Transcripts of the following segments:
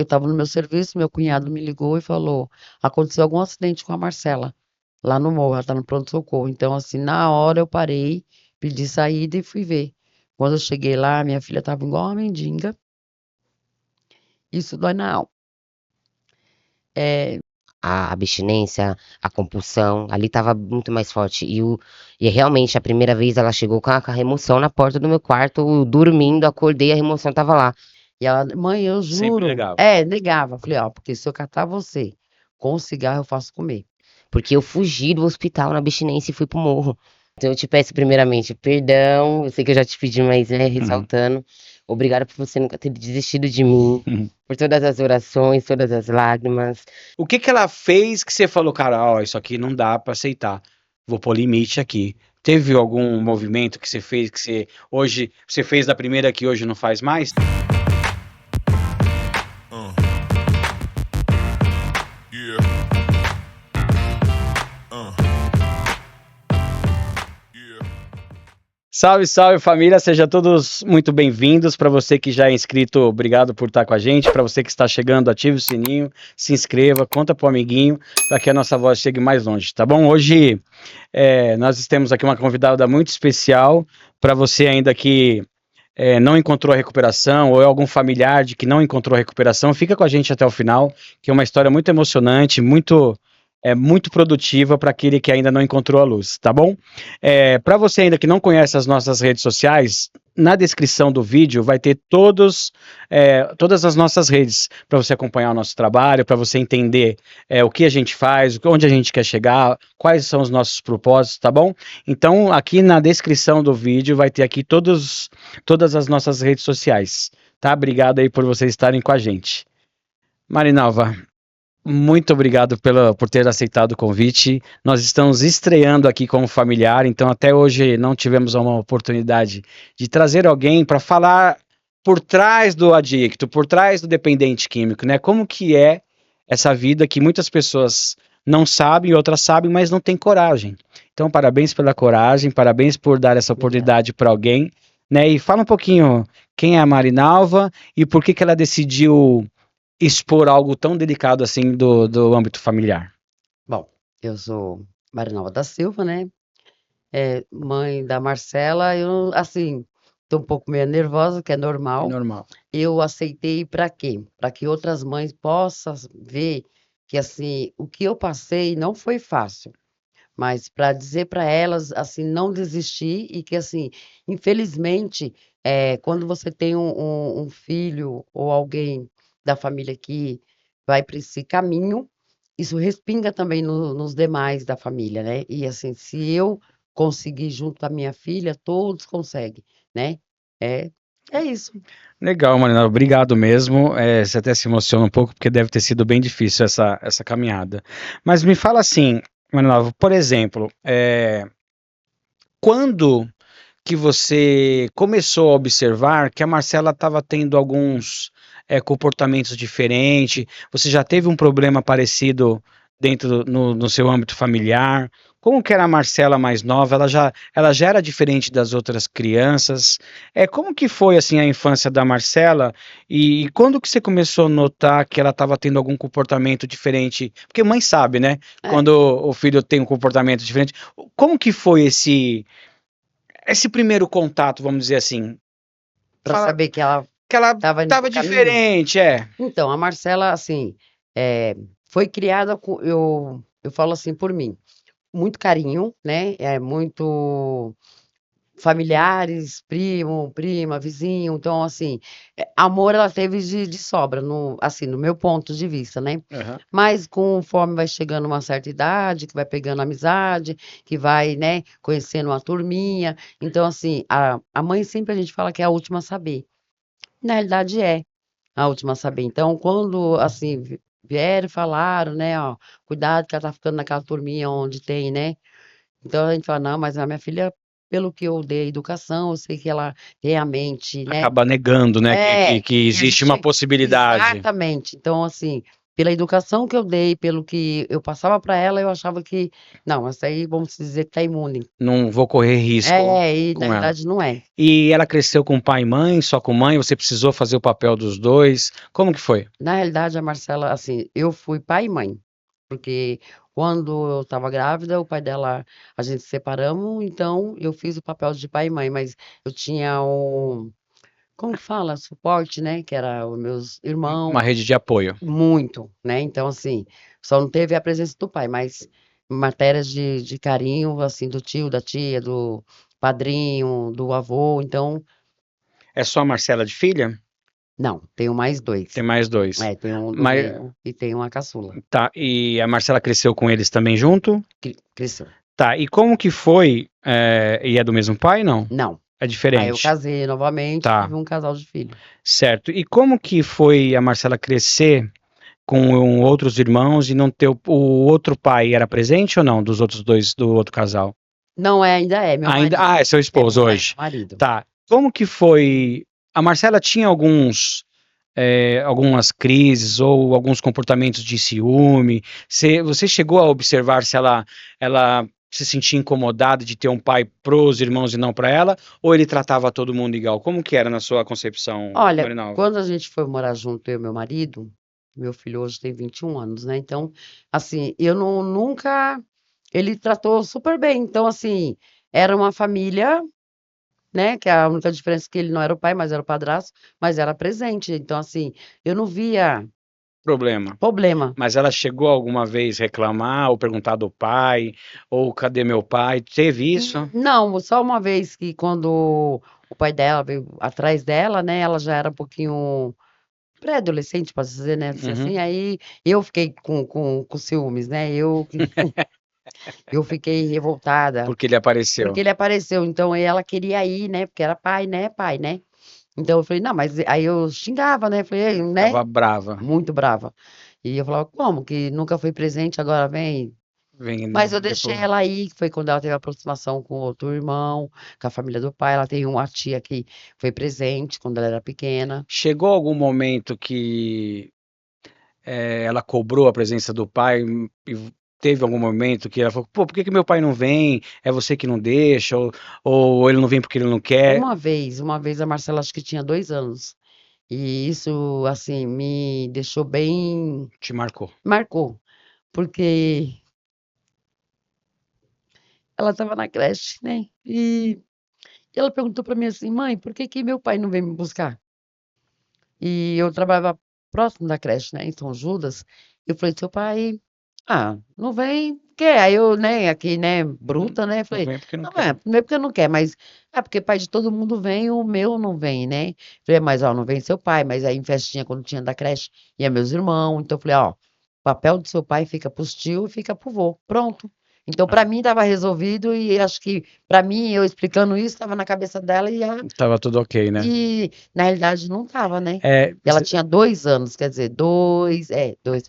eu estava no meu serviço, meu cunhado me ligou e falou: aconteceu algum acidente com a Marcela, lá no morro, ela tá no pronto-socorro. Então, assim, na hora eu parei, pedi saída e fui ver. Quando eu cheguei lá, minha filha estava igual uma mendiga, isso dói na alma. É, A abstinência, a compulsão, ali estava muito mais forte. E realmente, a primeira vez ela chegou com a remoção na porta do meu quarto, eu dormindo, acordei, a remoção estava lá. e ela, mãe, eu Sempre juro. negava. É, negava. Falei, ó, porque se eu catar você com cigarro, eu faço comer. Porque eu fugi do hospital na abstinência e fui pro morro. Então eu te peço primeiramente perdão, eu sei que eu já te pedi, mas ressaltando, obrigada por você nunca ter desistido de mim, por todas as orações, todas as lágrimas. O que que ela fez que você falou, cara, ó, isso aqui não dá pra aceitar. Vou pôr limite aqui. Teve algum movimento que você fez que você fez da primeira que hoje não faz mais? Salve, salve família, sejam todos muito bem-vindos. Para você que já é inscrito, obrigado por estar com a gente. Para você que está chegando, ative o sininho, se inscreva, conta pro amiguinho, para que a nossa voz chegue mais longe, tá bom? Hoje nós temos aqui uma convidada muito especial para você ainda que não encontrou a recuperação ou é algum familiar de que não encontrou a recuperação, fica com a gente até o final, que é uma história muito emocionante, muito produtiva para aquele que ainda não encontrou a luz, tá bom? Para você ainda que não conhece as nossas redes sociais, na descrição do vídeo vai ter todas as nossas redes para você acompanhar o nosso trabalho, para você entender o que a gente faz, onde a gente quer chegar, quais são os nossos propósitos, tá bom? Então, aqui na descrição do vídeo vai ter aqui todas as nossas redes sociais, tá? Obrigado aí por vocês estarem com a gente. Marinalva, muito obrigado por ter aceitado o convite. Nós estamos estreando aqui como familiar, então até hoje não tivemos uma oportunidade de trazer alguém para falar por trás do adicto, por trás do dependente químico, né? Como que é essa vida que muitas pessoas não sabem, outras sabem, mas não têm coragem. Então, parabéns pela coragem, parabéns por dar essa oportunidade para alguém, né? E fala um pouquinho quem é a Marinalva e por que ela decidiu expor algo tão delicado assim do âmbito familiar. Bom, eu sou Marinalva da Silva, né? Mãe da Marcela. Eu, assim, tô um pouco meio nervosa, que é normal. Normal. Eu aceitei para quê? Para que outras mães possam ver que, assim, o que eu passei não foi fácil, mas para dizer para elas, assim, não desistir e que, assim, infelizmente, quando você tem um filho ou alguém da família que vai para esse caminho, isso respinga também nos demais da família, né? E, assim, se eu conseguir junto com a minha filha, todos conseguem, né? É, é isso. Legal, Marina, obrigado mesmo. Você até se emociona um pouco porque deve ter sido bem difícil essa caminhada. Mas me fala assim, Marina, por exemplo, quando que você começou a observar que a Marcela estava tendo alguns comportamentos diferentes? Você já teve um problema parecido dentro no seu âmbito familiar? Como que era a Marcela mais nova? Ela já era diferente das outras crianças? Como que foi assim a infância da Marcela? E quando que você começou a notar que ela estava tendo algum comportamento diferente? Porque mãe sabe, né? É, Quando o filho tem um comportamento diferente. Como que foi esse primeiro contato, vamos dizer assim, para saber que ela que ela estava indo estava pro caminho. diferente, Então, a Marcela, assim, foi criada com, eu falo assim por mim, muito carinho, né? Muito familiares, primo, prima, vizinho. Então, assim, amor ela teve de sobra, assim, no meu ponto de vista, né? Aham. Mas conforme vai chegando uma certa idade, que vai pegando amizade, que vai, né, conhecendo uma turminha. Então, assim, a mãe sempre a gente fala que é a última a saber. Na realidade é a última a saber. Então, quando, assim, vieram e falaram, né, ó, cuidado que ela tá ficando naquela turminha onde tem, né? Então a gente fala, não, mas a minha filha, pelo que eu dei educação, eu sei que ela tem a mente, né? Acaba negando, né, que Que existe uma existe. possibilidade. Exatamente. Então, assim, pela educação que eu dei, pelo que eu passava para ela, eu achava que, não, essa aí, vamos dizer que tá imune. Não vou correr risco E na com ela. verdade não é. E ela cresceu com pai e mãe, só com mãe? Você precisou fazer o papel dos dois? Como que foi? Na realidade, a Marcela, assim, eu fui pai e mãe, porque quando eu estava grávida, o pai dela, a gente se separamos, então eu fiz o papel de pai e mãe, mas eu tinha como que fala? Suporte, né? Que era os meus irmãos, Uma rede de apoio. muito, né? Então, assim, só não teve a presença do pai, mas matérias de carinho, assim, do tio, da tia, do padrinho, do avô, então, É só a Marcela de filha? não, tenho mais dois. Tem mais dois. Tem um do Mas, meio e tem uma caçula. tá, e a Marcela cresceu com eles também junto? Cresceu. Tá, e como que foi? E é do mesmo pai, não? Não. É Aí eu diferente. casei novamente, Tá. tive um casal de filho. Certo. E como que foi a Marcela crescer com outros irmãos e não ter o outro pai era presente ou não, dos outros dois, do outro casal? Não é, ainda é, meu Ainda, marido. é seu esposo Meu hoje. marido. Tá. Como que foi? A Marcela tinha algumas crises ou alguns comportamentos de ciúme? Você chegou a observar se ela se sentia incomodada de ter um pai pros irmãos e não para ela? Ou ele tratava todo mundo igual? Como que era na sua concepção, Olha, Marinalva? quando a gente foi morar junto, eu e meu marido, meu filho hoje tem 21 anos, né? Então, assim, eu nunca. Ele tratou super bem. Então, assim, era uma família, né? Que a única diferença é que ele não era o pai, mas era o padrasto, mas era presente. Então, assim, eu não via Problema. problema. Mas ela chegou alguma vez reclamar ou perguntar do pai, ou cadê meu pai? Teve isso? Não, só uma vez que quando o pai dela veio atrás dela, né? Ela já era um pouquinho pré-adolescente, posso dizer, né? Assim, aí eu fiquei com ciúmes, né? Eu fiquei revoltada, Porque ele apareceu. porque ele apareceu. Então ela queria ir, né? Porque era pai, né? Pai, né? Então eu falei, não, mas aí eu xingava, né? Falei, né? Tava brava. Muito brava. E eu falava, como que nunca foi presente, agora vem. Mas eu deixei Depois. ela aí, que foi quando ela teve a aproximação com outro irmão, com a família do pai. Ela tem uma tia que foi presente quando ela era pequena. Chegou algum momento que ela cobrou a presença do pai e teve algum momento que ela falou, pô, por que meu pai não vem? É você que não deixa? Ou ele não vem porque ele não quer? Uma vez a Marcela acho que tinha 2 anos. E isso, assim, me deixou bem. Te marcou. Marcou. Porque ela estava na creche, né? E ela perguntou para mim assim, mãe, por que que meu pai não vem me buscar? E eu trabalhava próximo da creche, né, em São Judas. Eu falei, seu pai, não vem, quer? Aí eu, né, aqui, né, bruta, né, Não falei, vem porque não não quer. não é porque eu não quer, mas é porque pai de todo mundo vem, o meu não vem, né? Falei, mas ó, não vem seu pai, mas aí em festinha, quando tinha da creche, ia meus irmãos, então eu falei, ó, o papel do seu pai fica pros tio e fica pro vô, pronto. Então, para mim, estava resolvido e acho que, para mim, eu explicando isso, estava na cabeça dela Tava tudo ok, né? e na realidade não estava, né? É, Ela tinha 2 anos, quer dizer, 2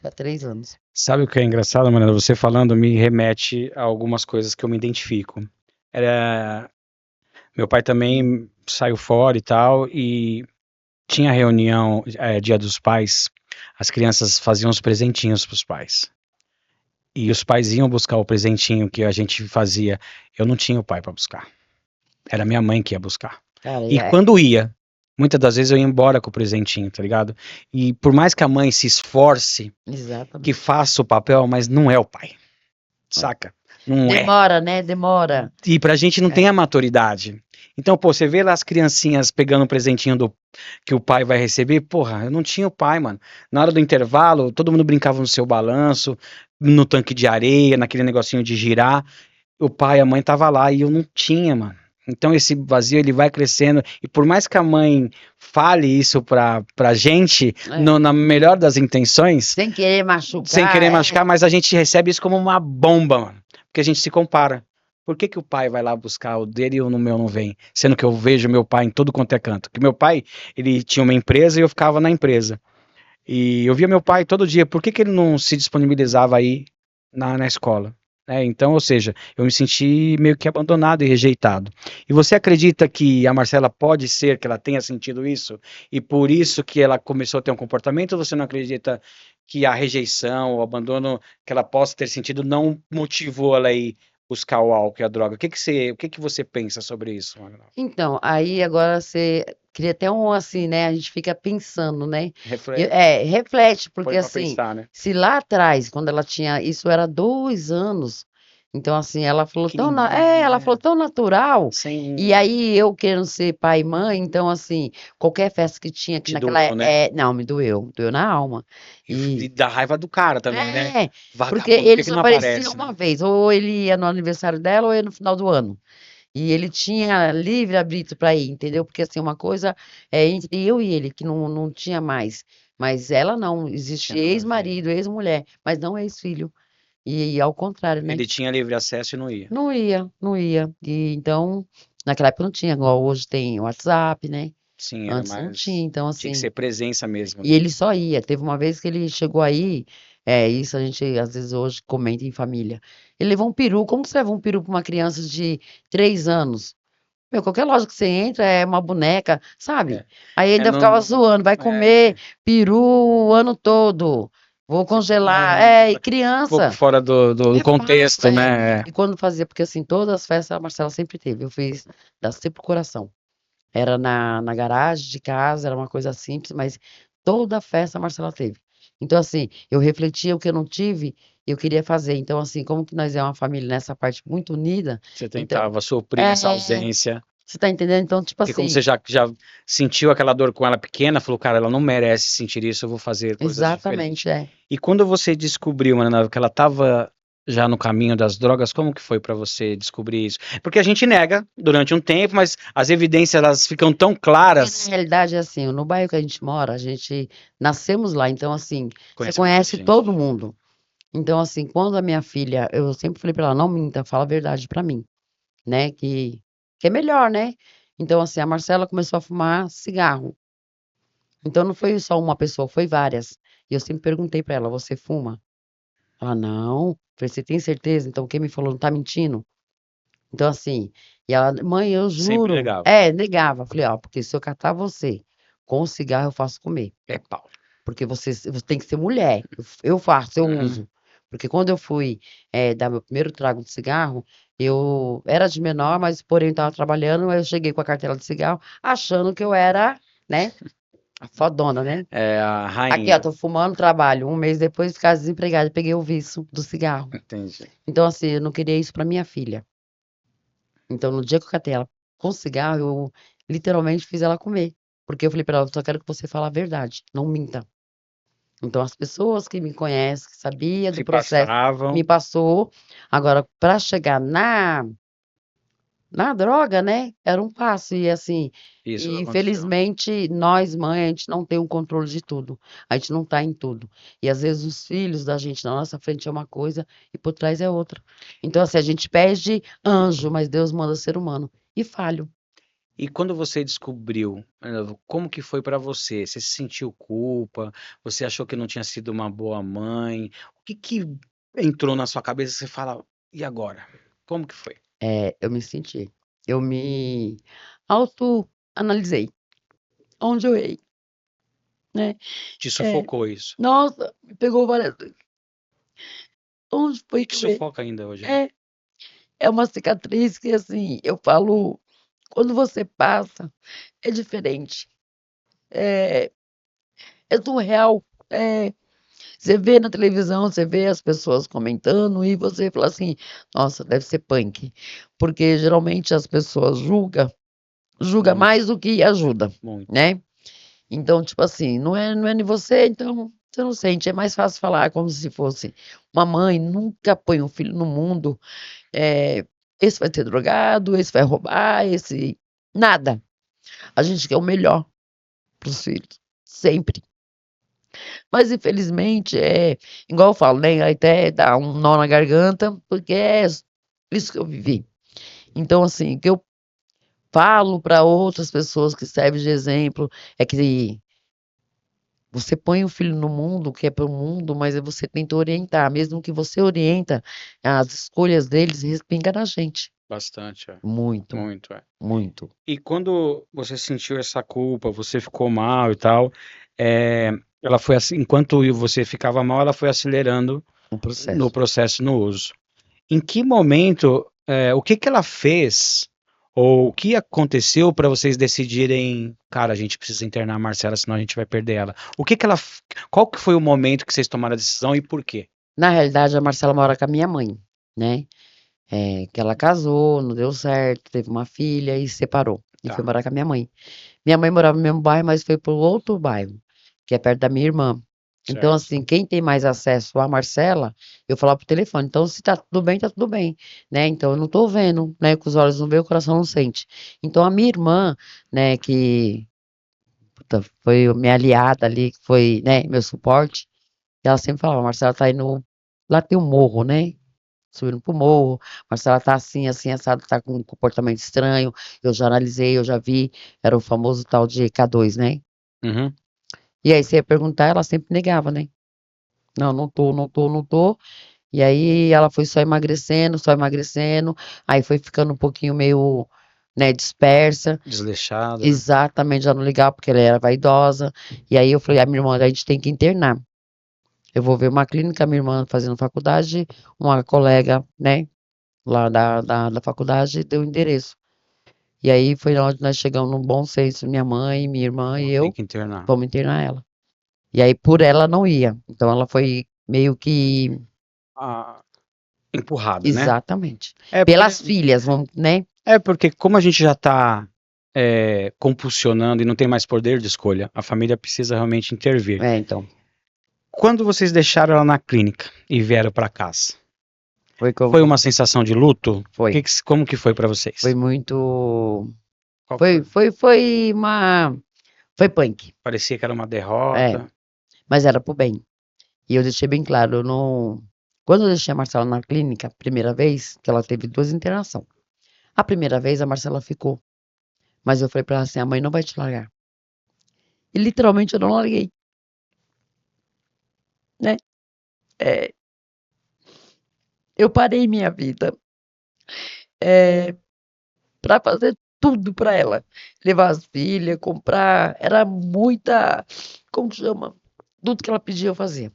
para 3 anos. sabe o que é engraçado, Mariana? Você falando me remete a algumas coisas que eu me identifico. Meu pai também saiu fora e tal, e tinha reunião, Dia dos Pais, as crianças faziam os presentinhos para os pais. E os pais iam buscar o presentinho que a gente fazia. Eu não tinha o pai para buscar. Era minha mãe que ia buscar. Cara, E quando ia, muitas das vezes eu ia embora com o presentinho, tá ligado? E por mais que a mãe se esforce, exatamente. que faça o papel, mas não é o pai. Saca? Não é. Demora, né? Demora. E pra gente não tem a maturidade. Então, pô, você vê lá as criancinhas pegando o presentinho que o pai vai receber. Porra, eu não tinha o pai, mano. Na hora do intervalo, todo mundo brincava no seu balanço, no tanque de areia, naquele negocinho de girar. O pai e a mãe tava lá e eu não tinha, mano. Então esse vazio ele vai crescendo e por mais que a mãe fale isso pra gente, na melhor das intenções, sem querer machucar, mas a gente recebe isso como uma bomba, mano, porque a gente se compara. Por que o pai vai lá buscar o dele e o meu não vem? Sendo que eu vejo meu pai em todo quanto é canto. Que meu pai, ele tinha uma empresa e eu ficava na empresa. E eu via meu pai todo dia. Por que ele não se disponibilizava aí na escola? né? Então, ou seja, eu me senti meio que abandonado e rejeitado. E você acredita que a Marcela pode ser que ela tenha sentido isso e por isso que ela começou a ter um comportamento? Ou você não acredita que a rejeição, o abandono que ela possa ter sentido não motivou ela a ir buscar o álcool e a droga? O que que você pensa sobre isso, Magna? Então, aí agora você cria até um assim, né? A gente fica pensando, né? Reflete, Reflete, porque põe para assim, pensar, né? se lá atrás, quando ela tinha, isso era 2 anos, então assim, ela falou Pequenininha, ela falou né? tão natural, Sem e aí eu querendo ser pai e mãe, então assim, qualquer festa que tinha que te naquela, doeu, né? não, me doeu na alma. E dá raiva do cara também, né? É, porque Vagabundo, por que ele que só não aparecia aparece, uma né? vez, ou ele ia no aniversário dela, ou ia no final do ano. E ele tinha livre arbítrio para ir, entendeu? Porque assim, uma coisa é entre eu e ele, que não tinha mais. Mas ela não, Tinha existia nada a ver. ex-marido, ex-mulher, mas não ex-filho. E ao contrário, né? Ele tinha livre acesso e não ia. Não ia, não ia. E então, naquela época não tinha, igual hoje tem WhatsApp, né? Sim, era Antes não tinha, mais. então Tinha que assim. ser presença mesmo, E né? ele só ia. Teve uma vez que ele chegou aí, isso a gente às vezes hoje comenta em família. Ele levou um peru. Como que você leva um peru para uma criança de 3 anos? Meu, qualquer loja que você entra é uma boneca, sabe? É, Aí é ainda ficava não, zoando, vai comer é, peru o ano todo. Vou congelar. E um pouco criança, fora do é fácil, contexto, né? É. E quando fazia, porque assim, todas as festas a Marcela sempre teve. Eu fiz da sempre pro coração. Era na garagem de casa, era uma coisa simples, mas toda festa a Marcela teve. Então, assim, eu refletia o que eu não tive, eu queria fazer. Então, assim, como que nós é uma família nessa parte muito unida, Você então, tentava suprir essa é, ausência. você tá entendendo? Então, tipo Porque como assim, você já sentiu aquela dor com ela pequena, falou, cara, ela não merece sentir isso, eu vou fazer coisas diferentes. exatamente, é. E quando você descobriu, Ana, que ela estava já no caminho das drogas, como que foi para você descobrir isso? Porque a gente nega durante um tempo, mas as evidências elas ficam tão Porque na claras. realidade, é assim, no bairro que a gente mora, a gente nascemos lá, então, assim, você Conhece muita conhece gente. todo mundo. Então, assim, quando a minha filha, eu sempre falei pra ela, não minta, fala a verdade pra mim, né? Que é melhor, né? Então, assim, a Marcela começou a fumar cigarro. Então, não foi só uma pessoa, foi várias. E eu sempre perguntei pra ela, você fuma? Ela, não. Falei, você tem certeza? Então, quem me falou não tá mentindo? Então, assim, e ela, mãe, eu Sempre juro. negava. Negava. Falei, ó, porque se eu catar você com o cigarro, eu faço comer. É pau. Porque você tem que ser mulher. Eu faço, eu Uhum. uso. Porque quando eu fui dar meu primeiro trago de cigarro, eu era de menor, mas porém estava trabalhando, aí eu cheguei com a cartela de cigarro, achando que eu era, né, a fodona, né? É a Aqui, ó, rainha. tô fumando, trabalho. Um mês depois, ficar desempregada, peguei o vício do cigarro. Entendi. Então, assim, eu não queria isso pra minha filha. Então, no dia que eu catei ela com cigarro, eu literalmente fiz ela comer. Porque eu falei pra ela, só quero que você fale a verdade, não minta. Então, as pessoas que me conhecem, que sabia do Se processo, me passavam. passou. Agora, para chegar na droga, né? Era um passo. E assim, Isso e aconteceu. infelizmente, nós, mãe, a gente não tem o controle de tudo. A gente não tá em tudo. E às vezes os filhos da gente na nossa frente é uma coisa e por trás é outra. Então, assim, a gente pede anjo, mas Deus manda ser humano. E falho. E quando você descobriu, como que foi para você? Você se sentiu culpa? Você achou que não tinha sido uma boa mãe? O que que entrou na sua cabeça? Você fala, e agora? Como que foi? Eu me senti. Eu me autoanalisei. Onde eu errei, né? Te É, sufocou isso? nossa, me pegou várias vezes. Onde foi Te que eu errei? sufoca ainda hoje, né? É, é uma cicatriz que, assim, eu falo, quando você passa, é diferente. É, é surreal. Você vê na televisão, você vê as pessoas comentando e você fala assim, nossa, deve ser punk. Porque geralmente as pessoas julga Muito, mais do que ajuda, muito. né? Então, tipo assim, não é nem você, então você não sente. É mais fácil falar como se fosse uma mãe nunca põe um filho no mundo. Esse vai ser drogado, esse vai roubar, esse. Nada. A gente quer o melhor para os filhos. Sempre. Mas infelizmente igual eu falo, né? Até dá um nó na garganta, porque é isso que eu vivi. Então, assim, o que eu falo para outras pessoas que servem de exemplo é que Você põe o filho no mundo, que é para o mundo, mas você tenta orientar. Mesmo que você orienta, as escolhas deles respingam na gente. Bastante, é. Muito, Muito, é. muito. E quando você sentiu essa culpa, você ficou mal e tal, é, ela foi assim, enquanto você ficava mal, ela foi acelerando Um no processo. processo no uso. Em que momento, o que que ela fez, ou o que aconteceu para vocês decidirem, cara, a gente precisa internar a Marcela, senão a gente vai perder ela. O que que ela, qual que foi o momento que vocês tomaram a decisão e por quê? Na realidade, a Marcela mora com a minha mãe, né? Que ela casou, não deu certo, teve uma filha e separou. E Tá, foi morar com a minha mãe. Minha mãe morava no mesmo bairro, mas foi para outro bairro, que é perto da minha irmã. Então, certo. assim, quem tem mais acesso à Marcela, eu falava pro telefone. Então, se tá tudo bem, né? Então, eu não tô vendo, né? Com os olhos não vê, o coração não sente. Então, a minha irmã, né, que puta, foi minha aliada ali, que foi, né, meu suporte, ela sempre falava, Marcela tá indo, lá tem um morro, né? Subindo pro morro, Marcela tá assim, assim, assado, tá com um comportamento estranho. Eu já analisei, eu já vi, era o famoso tal de K2, né? Uhum. E aí você ia perguntar, ela sempre negava, né? Não, não tô, não tô, não tô. E aí ela foi só emagrecendo, aí foi ficando um pouquinho meio, né, dispersa. Desleixada, né? Exatamente, já não ligava porque ela era vaidosa. E aí eu falei, a minha irmã, a gente tem que internar. Eu vou ver uma clínica, minha irmã fazendo faculdade, uma colega, né, lá da faculdade, deu o endereço. E aí foi onde nós chegamos num bom senso, minha mãe, minha irmã e Tem eu, que internar. vamos internar ela. E aí por ela não ia. Então ela foi meio que Ah, empurrada, né? exatamente. É porque, Pelas filhas, vamos, né? como a gente já está compulsionando e não tem mais poder de escolha, a família precisa realmente intervir. Então, Quando vocês deixaram ela na clínica e vieram para casa, foi foi como uma sensação de luto? foi. Como que foi para vocês? Foi muito Qual que foi? foi uma foi punk. Parecia que era uma É, derrota. mas era pro bem. E eu deixei bem claro, eu não quando eu deixei a Marcela na clínica, primeira vez, que ela teve 2 internação. A primeira vez a Marcela ficou, mas eu falei pra ela assim: "A mãe não vai te largar". E literalmente eu não larguei, né. Eh, eu parei minha vida, eh, pra fazer tudo pra ela. Levar as filhas, comprar, era muita como que chama? Tudo que ela pedia eu fazia.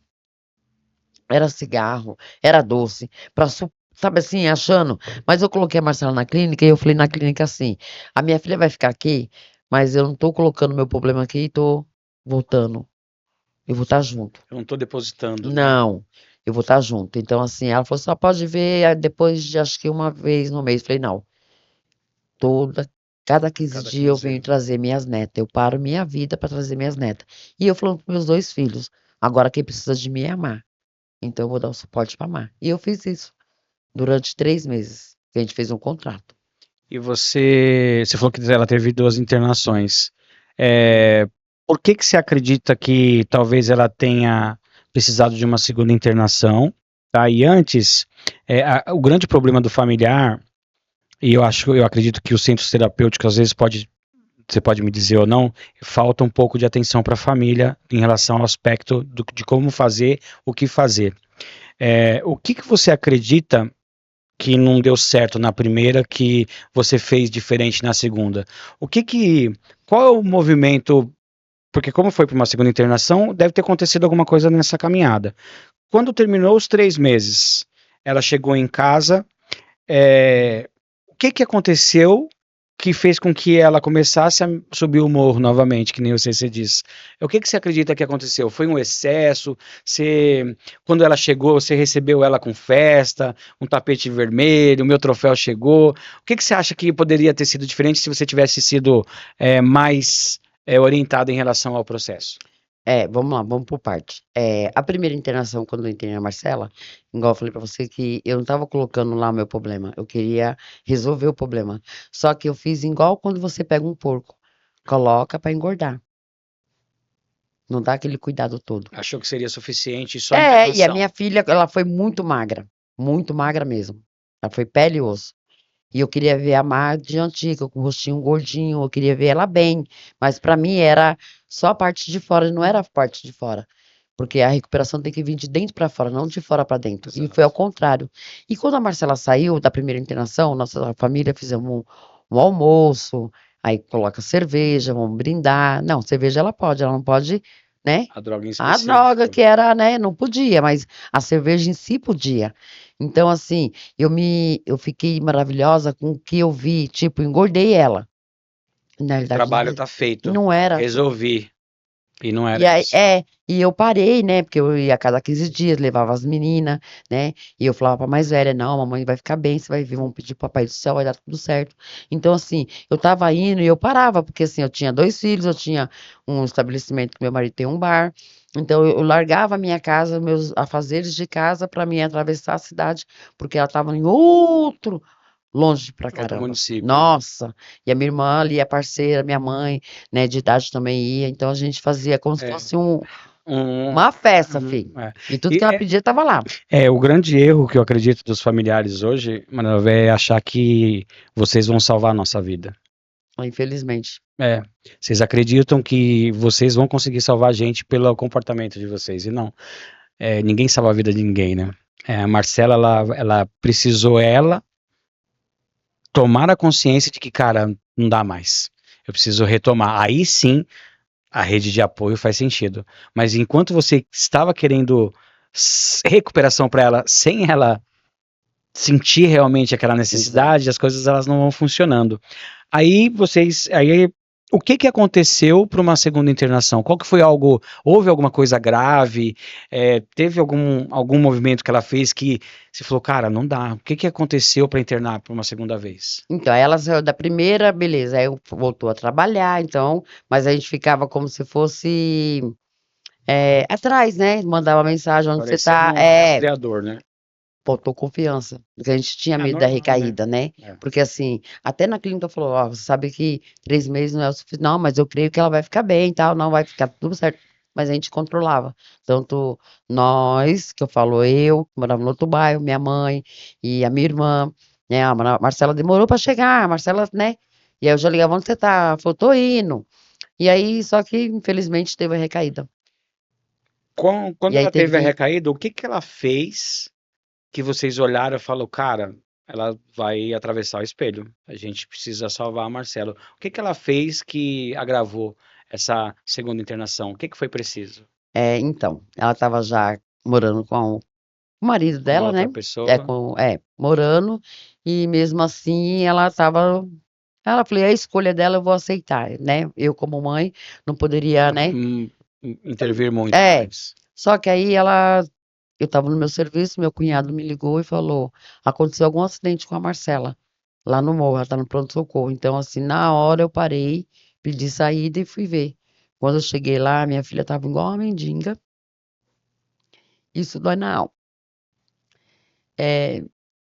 Era cigarro, era doce, pra sabe assim, achando. Mas eu coloquei a Marcela na clínica e eu falei na clínica assim: "A minha filha vai ficar aqui, mas eu não tô colocando meu problema aqui e tô voltando. Eu vou estar junto". Eu não estou depositando, né? Não, eu vou estar junto. Então, assim, ela falou: "Só pode ver depois de acho que uma vez no mês". Falei: "Não, toda cada 15 Cada dias eu venho 15 trazer minhas netas. Eu paro minha vida para trazer minhas netas". E eu falando com meus 2 filhos: "Agora quem precisa de mim é amar. Então eu vou dar o suporte para amar". E eu fiz isso durante 3 meses, que a gente fez um contrato. E você falou que ela teve 2 internações. É, por que que você acredita que talvez ela tenha precisado de uma segunda internação? Tá? E antes, o grande problema do familiar, e eu acredito que os centros terapêuticos às vezes você pode me dizer ou não, falta um pouco de atenção para a família em relação ao aspecto de como fazer, o que fazer. O que que você acredita que não deu certo na primeira, que você fez diferente na segunda? Qual é o movimento? Porque como foi para uma segunda internação, deve ter acontecido alguma coisa nessa caminhada. Quando terminou os 3 meses, ela chegou em casa, o que que aconteceu que fez com que ela começasse a subir o morro novamente, que nem você disse? O que que você acredita que aconteceu? Foi um excesso? Quando ela chegou, você recebeu ela com festa, um tapete vermelho, o meu troféu chegou. O que que você acha que poderia ter sido diferente se você tivesse sido mais orientado em relação ao processo? Vamos lá, vamos por parte. A primeira internação, quando eu internei a Marcela, igual eu falei pra você que eu não estava colocando lá o meu problema, eu queria resolver o problema. Só que eu fiz igual quando você pega um porco, coloca pra engordar, não dá aquele cuidado todo. Achou que seria suficiente só a internação? E a minha filha, ela foi muito magra mesmo. Ela foi pele e osso. E eu queria ver a Madi antiga, com o rostinho gordinho, eu queria ver ela bem. Mas para mim era só a parte de fora, não era a parte de fora. Porque a recuperação tem que vir de dentro para fora, não de fora para dentro. E foi ao contrário. E quando a Marcela saiu da primeira internação, nossa família fizemos um almoço, aí coloca cerveja, vamos brindar. Não, cerveja ela não pode, né? A droga em A droga específico. que era, né? Não podia, mas a cerveja em si podia. Então, assim, eu fiquei maravilhosa com o que eu vi, tipo, engordei ela. Na O realidade, trabalho tá feito. não era assim. Resolvi. E não E era aí, isso. e eu parei, né? Porque eu ia a cada 15 dias, levava as meninas, né? E eu falava pra mais velha, não, mamãe vai ficar bem, você vai ver, vamos pedir pro Papai do Céu, vai dar tudo certo. Então, assim, eu tava indo e eu parava, porque assim, eu tinha 2 filhos, eu tinha um estabelecimento que meu marido tem um bar. Então, eu largava a minha casa, meus afazeres de casa, pra mim atravessar a cidade, porque ela tava em longe pra Outro caramba. município. Nossa, e a minha irmã ali, a parceira, minha mãe, né, de idade também ia, então a gente fazia como se É. fosse Um, uma festa, filho. é. E tudo E que ela pedia tava lá. o grande erro que eu acredito dos familiares hoje, Manuel, é achar que vocês vão salvar a nossa vida. Infelizmente. É, vocês acreditam que vocês vão conseguir salvar a gente pelo comportamento de vocês, e não. Ninguém salva a vida de ninguém, né? A Marcela, ela precisou tomar a consciência de que, cara, não dá mais. Eu preciso retomar. Aí sim, a rede de apoio faz sentido. Mas enquanto você estava querendo recuperação para ela, sem ela sentir realmente aquela necessidade, as coisas elas não vão funcionando. Aí o que aconteceu para uma segunda internação? Qual que foi houve alguma coisa grave? Teve algum movimento que ela fez que você falou, cara, não dá. O que aconteceu para internar por uma segunda vez? Então, ela saiu da primeira, beleza, aí voltou a trabalhar, então, mas a gente ficava como se fosse atrás, né? Mandava mensagem onde você Parecendo tá. um rastreador, né? Faltou confiança, porque a gente tinha É medo da normal, né? recaída, né? É. Porque assim, até na clínica falou, ó, você sabe que 3 meses não é o suficiente. Não, mas eu creio que ela vai ficar bem e tal, não vai ficar tudo certo. Mas a gente controlava. Tanto nós, que eu falo eu, que morava no outro bairro, minha mãe e a minha irmã, né? A Marcela demorou para chegar, a Marcela, né? E aí eu já ligava, onde você tá? Ela falou, tô indo. E aí, só que infelizmente teve a recaída. Quando E aí ela teve a teve. recaída, o que ela fez que vocês olharam e falaram, cara, ela vai atravessar o espelho. A gente precisa salvar a Marcela. O que ela fez que agravou essa segunda internação? O que foi preciso? Então, ela estava já morando com o marido Com uma dela, né? outra pessoa? Morando, e mesmo assim ela estava. Ela falou, é a escolha dela, eu vou aceitar, né? Eu, como mãe, não poderia, né? Intervir muito É. mais. Só que aí eu estava no meu serviço, meu cunhado me ligou e falou: aconteceu algum acidente com a Marcela, lá no morro, ela tá no pronto-socorro. Então, assim, na hora eu parei, pedi saída e fui ver. Quando eu cheguei lá, minha filha estava igual uma mendiga, isso dói na alma.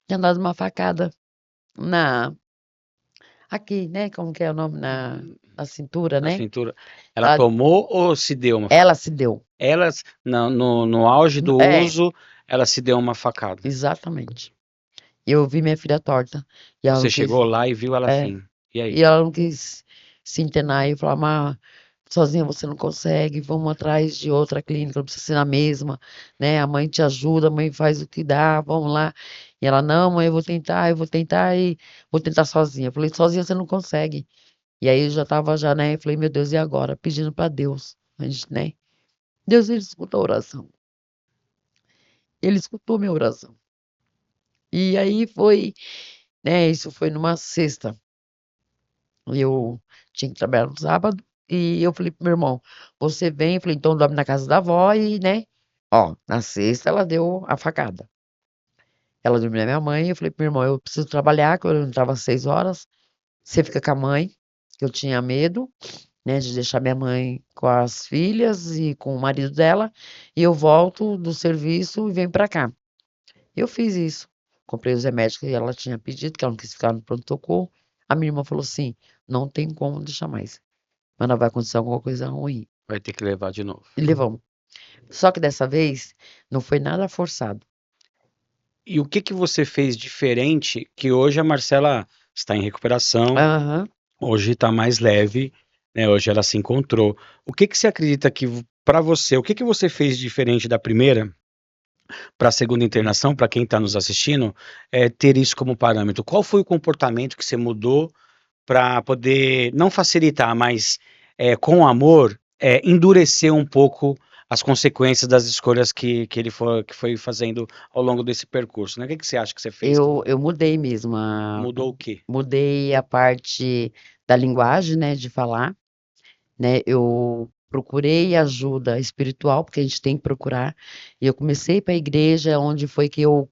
Tinha dado uma facada na aqui, né, como que é o nome? Na cintura, Na né. cintura. Ela Ela tomou ou se deu uma ela facada? se deu. Ela, no auge do É, uso, ela se deu uma facada. exatamente. Eu vi minha filha torta, e ela Você não quis chegou lá e viu ela é, assim. E e aí? ela não quis se internar, e eu falava: "Má, sozinha você não consegue, vamos atrás de outra clínica, não precisa ser na mesma, né, a mãe te ajuda, a mãe faz o que dá, vamos lá". E ela: "Não, mãe, eu vou tentar e vou tentar sozinha". Eu falei: "Sozinha você não consegue". E aí eu já estava já, né, eu falei: "Meu Deus, e agora?", pedindo para Deus, a gente, né. Deus, ele escutou a oração. Ele escutou minha oração. E aí foi, né, isso foi numa sexta. Eu tinha que trabalhar no sábado e eu falei pro meu irmão: "Você vem", eu falei: "Então dorme na casa da avó e, né". Ó, na sexta ela deu a facada. Ela dormiu na minha mãe, eu falei pro meu irmão: "Eu preciso trabalhar", que eu entrava às 6 horas, "você fica com a mãe", que eu tinha medo, né, de deixar minha mãe com as filhas e com o marido dela, e eu volto do serviço e venho pra cá. Eu fiz isso. Comprei os remédios que ela tinha pedido, que ela não quis ficar no pronto-socorro. A minha irmã falou assim: "Não tem como deixar mais, Ana, vai acontecer alguma coisa ruim". Vai ter que levar de novo. E levamos. Só que dessa vez não foi nada forçado. E o que que você fez diferente que hoje a Marcela está em recuperação, Aham. hoje está mais leve, né? Hoje ela se encontrou. O que que você acredita que para você, o que que você fez diferente da primeira para a segunda internação, para quem está nos assistindo, ter isso como parâmetro? Qual foi o comportamento que você mudou para poder não facilitar, mas com amor, endurecer um pouco as consequências das escolhas que foi fazendo ao longo desse percurso, né? O que que você acha que você fez? Eu mudei mesmo. Mudou o quê? Mudei a parte da linguagem, né, de falar, né? Eu procurei ajuda espiritual, porque a gente tem que procurar. E eu comecei para a igreja, onde foi que eu,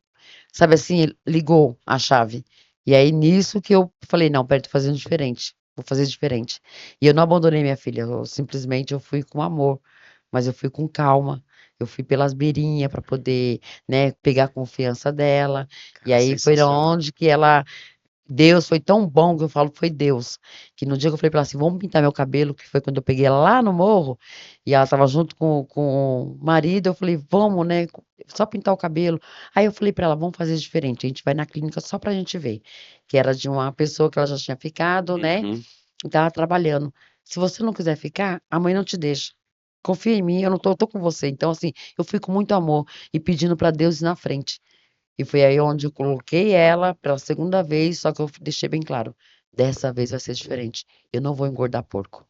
sabe assim, ligou a chave. E aí nisso que eu falei, não, pera, tô fazendo diferente. Vou fazer diferente. E eu não abandonei minha filha, simplesmente eu fui com amor, mas eu fui com calma. Eu fui pelas beirinhas para poder, né, pegar a confiança dela. E Cara, aí foi sensacional. onde que ela Deus foi tão bom que eu falo que foi Deus. Que no dia que eu falei pra ela assim, vamos pintar meu cabelo, que foi quando eu peguei ela lá no morro, e ela tava junto com o marido, eu falei, vamos, né? Só pintar o cabelo. Aí eu falei pra ela, vamos fazer diferente. A gente vai na clínica só pra gente ver. Que era de uma pessoa que ela já tinha ficado, né? Uhum. E tava trabalhando. Se você não quiser ficar, a mãe não te deixa. Confia em mim, eu tô com você. Então, assim, eu fui com muito amor e pedindo pra Deus ir na frente. E foi aí onde eu coloquei ela pela segunda vez, só que eu deixei bem claro, dessa vez vai ser diferente. Eu não vou engordar porco,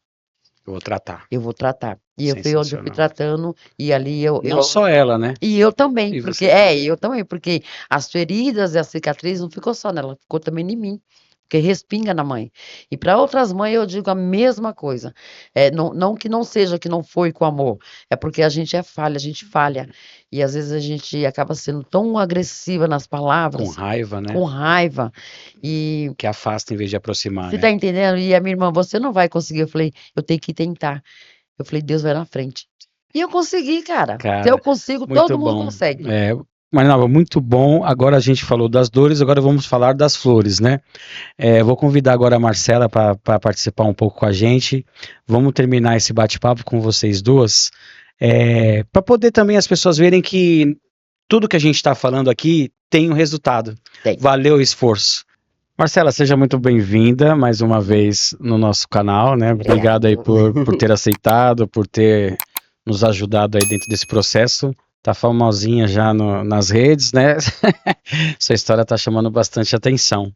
Eu vou tratar. eu vou tratar. E eu fui onde eu fui Sensacional. tratando, e ali Não só ela, né? e eu também, E porque você também. eu também, porque as feridas e a cicatriz não ficou só nela, ficou também em mim. Porque respinga na mãe. E para outras mães eu digo a mesma coisa. Não, não que não seja que não foi com amor, é porque a gente é falha, a gente falha. E às vezes a gente acaba sendo tão agressiva nas Com palavras, raiva, né? com raiva. E Que afasta em vez de aproximar, você né? tá entendendo? E a minha irmã, você não vai conseguir. Eu falei, eu tenho que tentar. Eu falei, Deus vai na frente. E eu consegui, cara. Se eu Cara, consigo, muito todo mundo bom. consegue. Marinalva, muito bom. Agora a gente falou das dores, agora vamos falar das flores, né? Vou convidar agora a Marcela para participar um pouco com a gente. Vamos terminar esse bate-papo com vocês duas, para poder também as pessoas verem que tudo que a gente está falando aqui tem um resultado. Tem. Valeu o esforço. Marcela, seja muito bem-vinda mais uma vez no nosso canal, né? Obrigado aí por ter aceitado, por ter nos ajudado aí dentro desse processo. Tá famosinha já nas redes, né? Sua história tá chamando bastante atenção.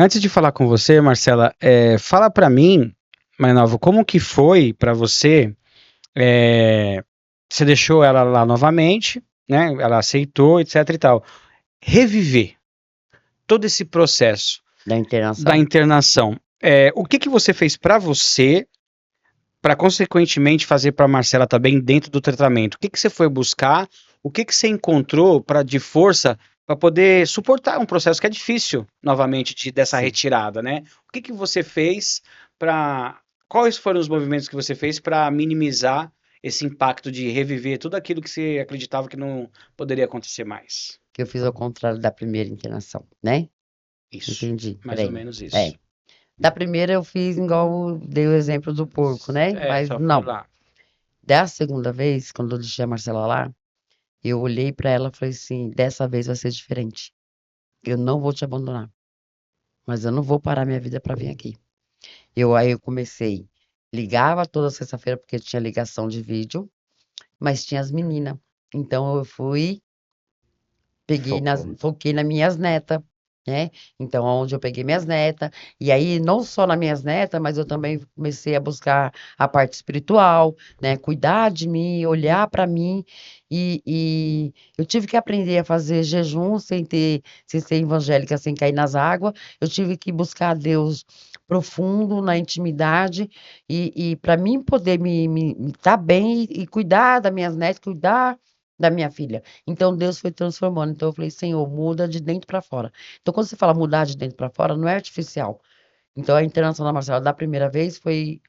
Antes de falar com você, Marcela, fala para mim, Marinalva, como que foi para você? Você deixou ela lá novamente, né? Ela aceitou, etc e tal. Reviver todo esse processo Da internação. da internação. O que que você fez para você, para consequentemente fazer para Marcela também dentro do tratamento? O que que você foi buscar? O que que você encontrou de força para poder suportar um processo que é difícil, novamente, dessa Sim. retirada, né? O que que você fez para... Quais foram os movimentos que você fez para minimizar esse impacto de reviver tudo aquilo que você acreditava que não poderia acontecer mais? Que eu fiz ao contrário da primeira internação, né? Isso, Entendi. mais ou Peraí. menos isso. Da primeira eu fiz igual dei o exemplo do porco, né? Mas Só foi não. lá. Da segunda vez, quando eu deixei a Marcela lá, eu olhei pra ela e falei assim: dessa vez vai ser diferente. Eu não vou te abandonar, mas eu não vou parar minha vida pra vir aqui. Aí eu comecei, ligava toda sexta-feira, porque tinha ligação de vídeo, mas tinha as meninas. Então eu fui, foquei nas minhas netas, né? Então, onde eu peguei minhas netas, e aí não só nas minhas netas, mas eu também comecei a buscar a parte espiritual, né? Cuidar de mim, olhar para mim, e eu tive que aprender a fazer jejum sem ser evangélica, sem cair nas águas. Eu tive que buscar Deus profundo na intimidade e para mim poder me estar bem e cuidar das minhas netas, cuidar da minha filha. Então Deus foi transformando. Então eu falei, Senhor, muda de dentro para fora. Então quando você fala mudar de dentro para fora, não é artificial. Então a internação da Marcela da primeira vez foi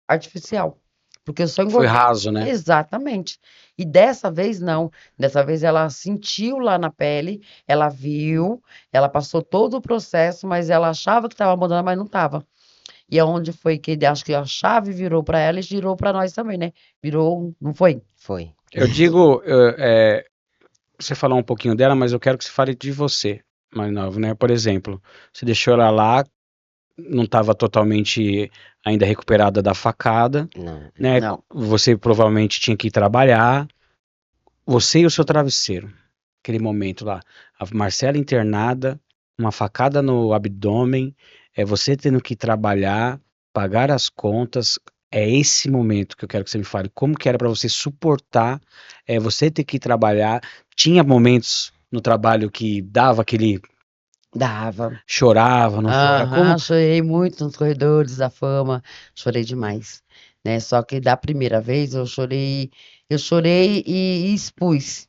artificial. Porque eu só Foi engordei. raso, né? Exatamente. E dessa vez não. Dessa vez ela sentiu lá na pele, ela viu, ela passou todo o processo, mas ela achava que estava mudando, mas não estava. E aonde foi que acho que a chave virou para ela e girou para nós também, né? Virou, não foi? Foi. Eu digo, você falar um pouquinho dela, mas eu quero que você fale de você, mais novo, né? Por exemplo, você deixou ela lá, não estava totalmente ainda recuperada da facada, Não. né? Não. Você provavelmente tinha que ir trabalhar. Você e o seu travesseiro, aquele momento lá, a Marcela internada, uma facada no abdômen, você tendo que trabalhar, pagar as contas. É esse momento que eu quero que você me fale. Como que era para você suportar, você ter que trabalhar? Tinha momentos no trabalho que dava aquele, Dava. chorava, não chora? Como? Aham, chorei muito nos corredores da fama, chorei demais, né? Só que da primeira vez eu chorei e expus.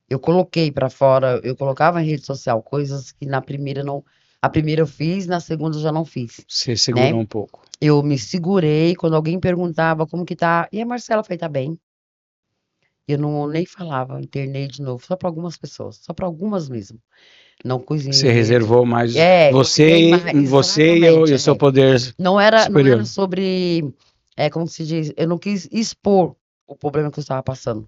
Eu coloquei pra fora, eu colocava em rede social coisas que na primeira não, a primeira eu fiz, na segunda eu já não fiz, Você né? segurou um pouco. Eu me segurei quando alguém perguntava como que tá, e a Marcela foi, tá bem. Eu não nem falava, internei de novo, só para algumas pessoas, só para algumas mesmo. Não cozinhei em Você rede. reservou mais Guardei mais, você e o exatamente, seu poder não era superior. sobre, como se diz, eu não quis expor o problema que eu estava passando,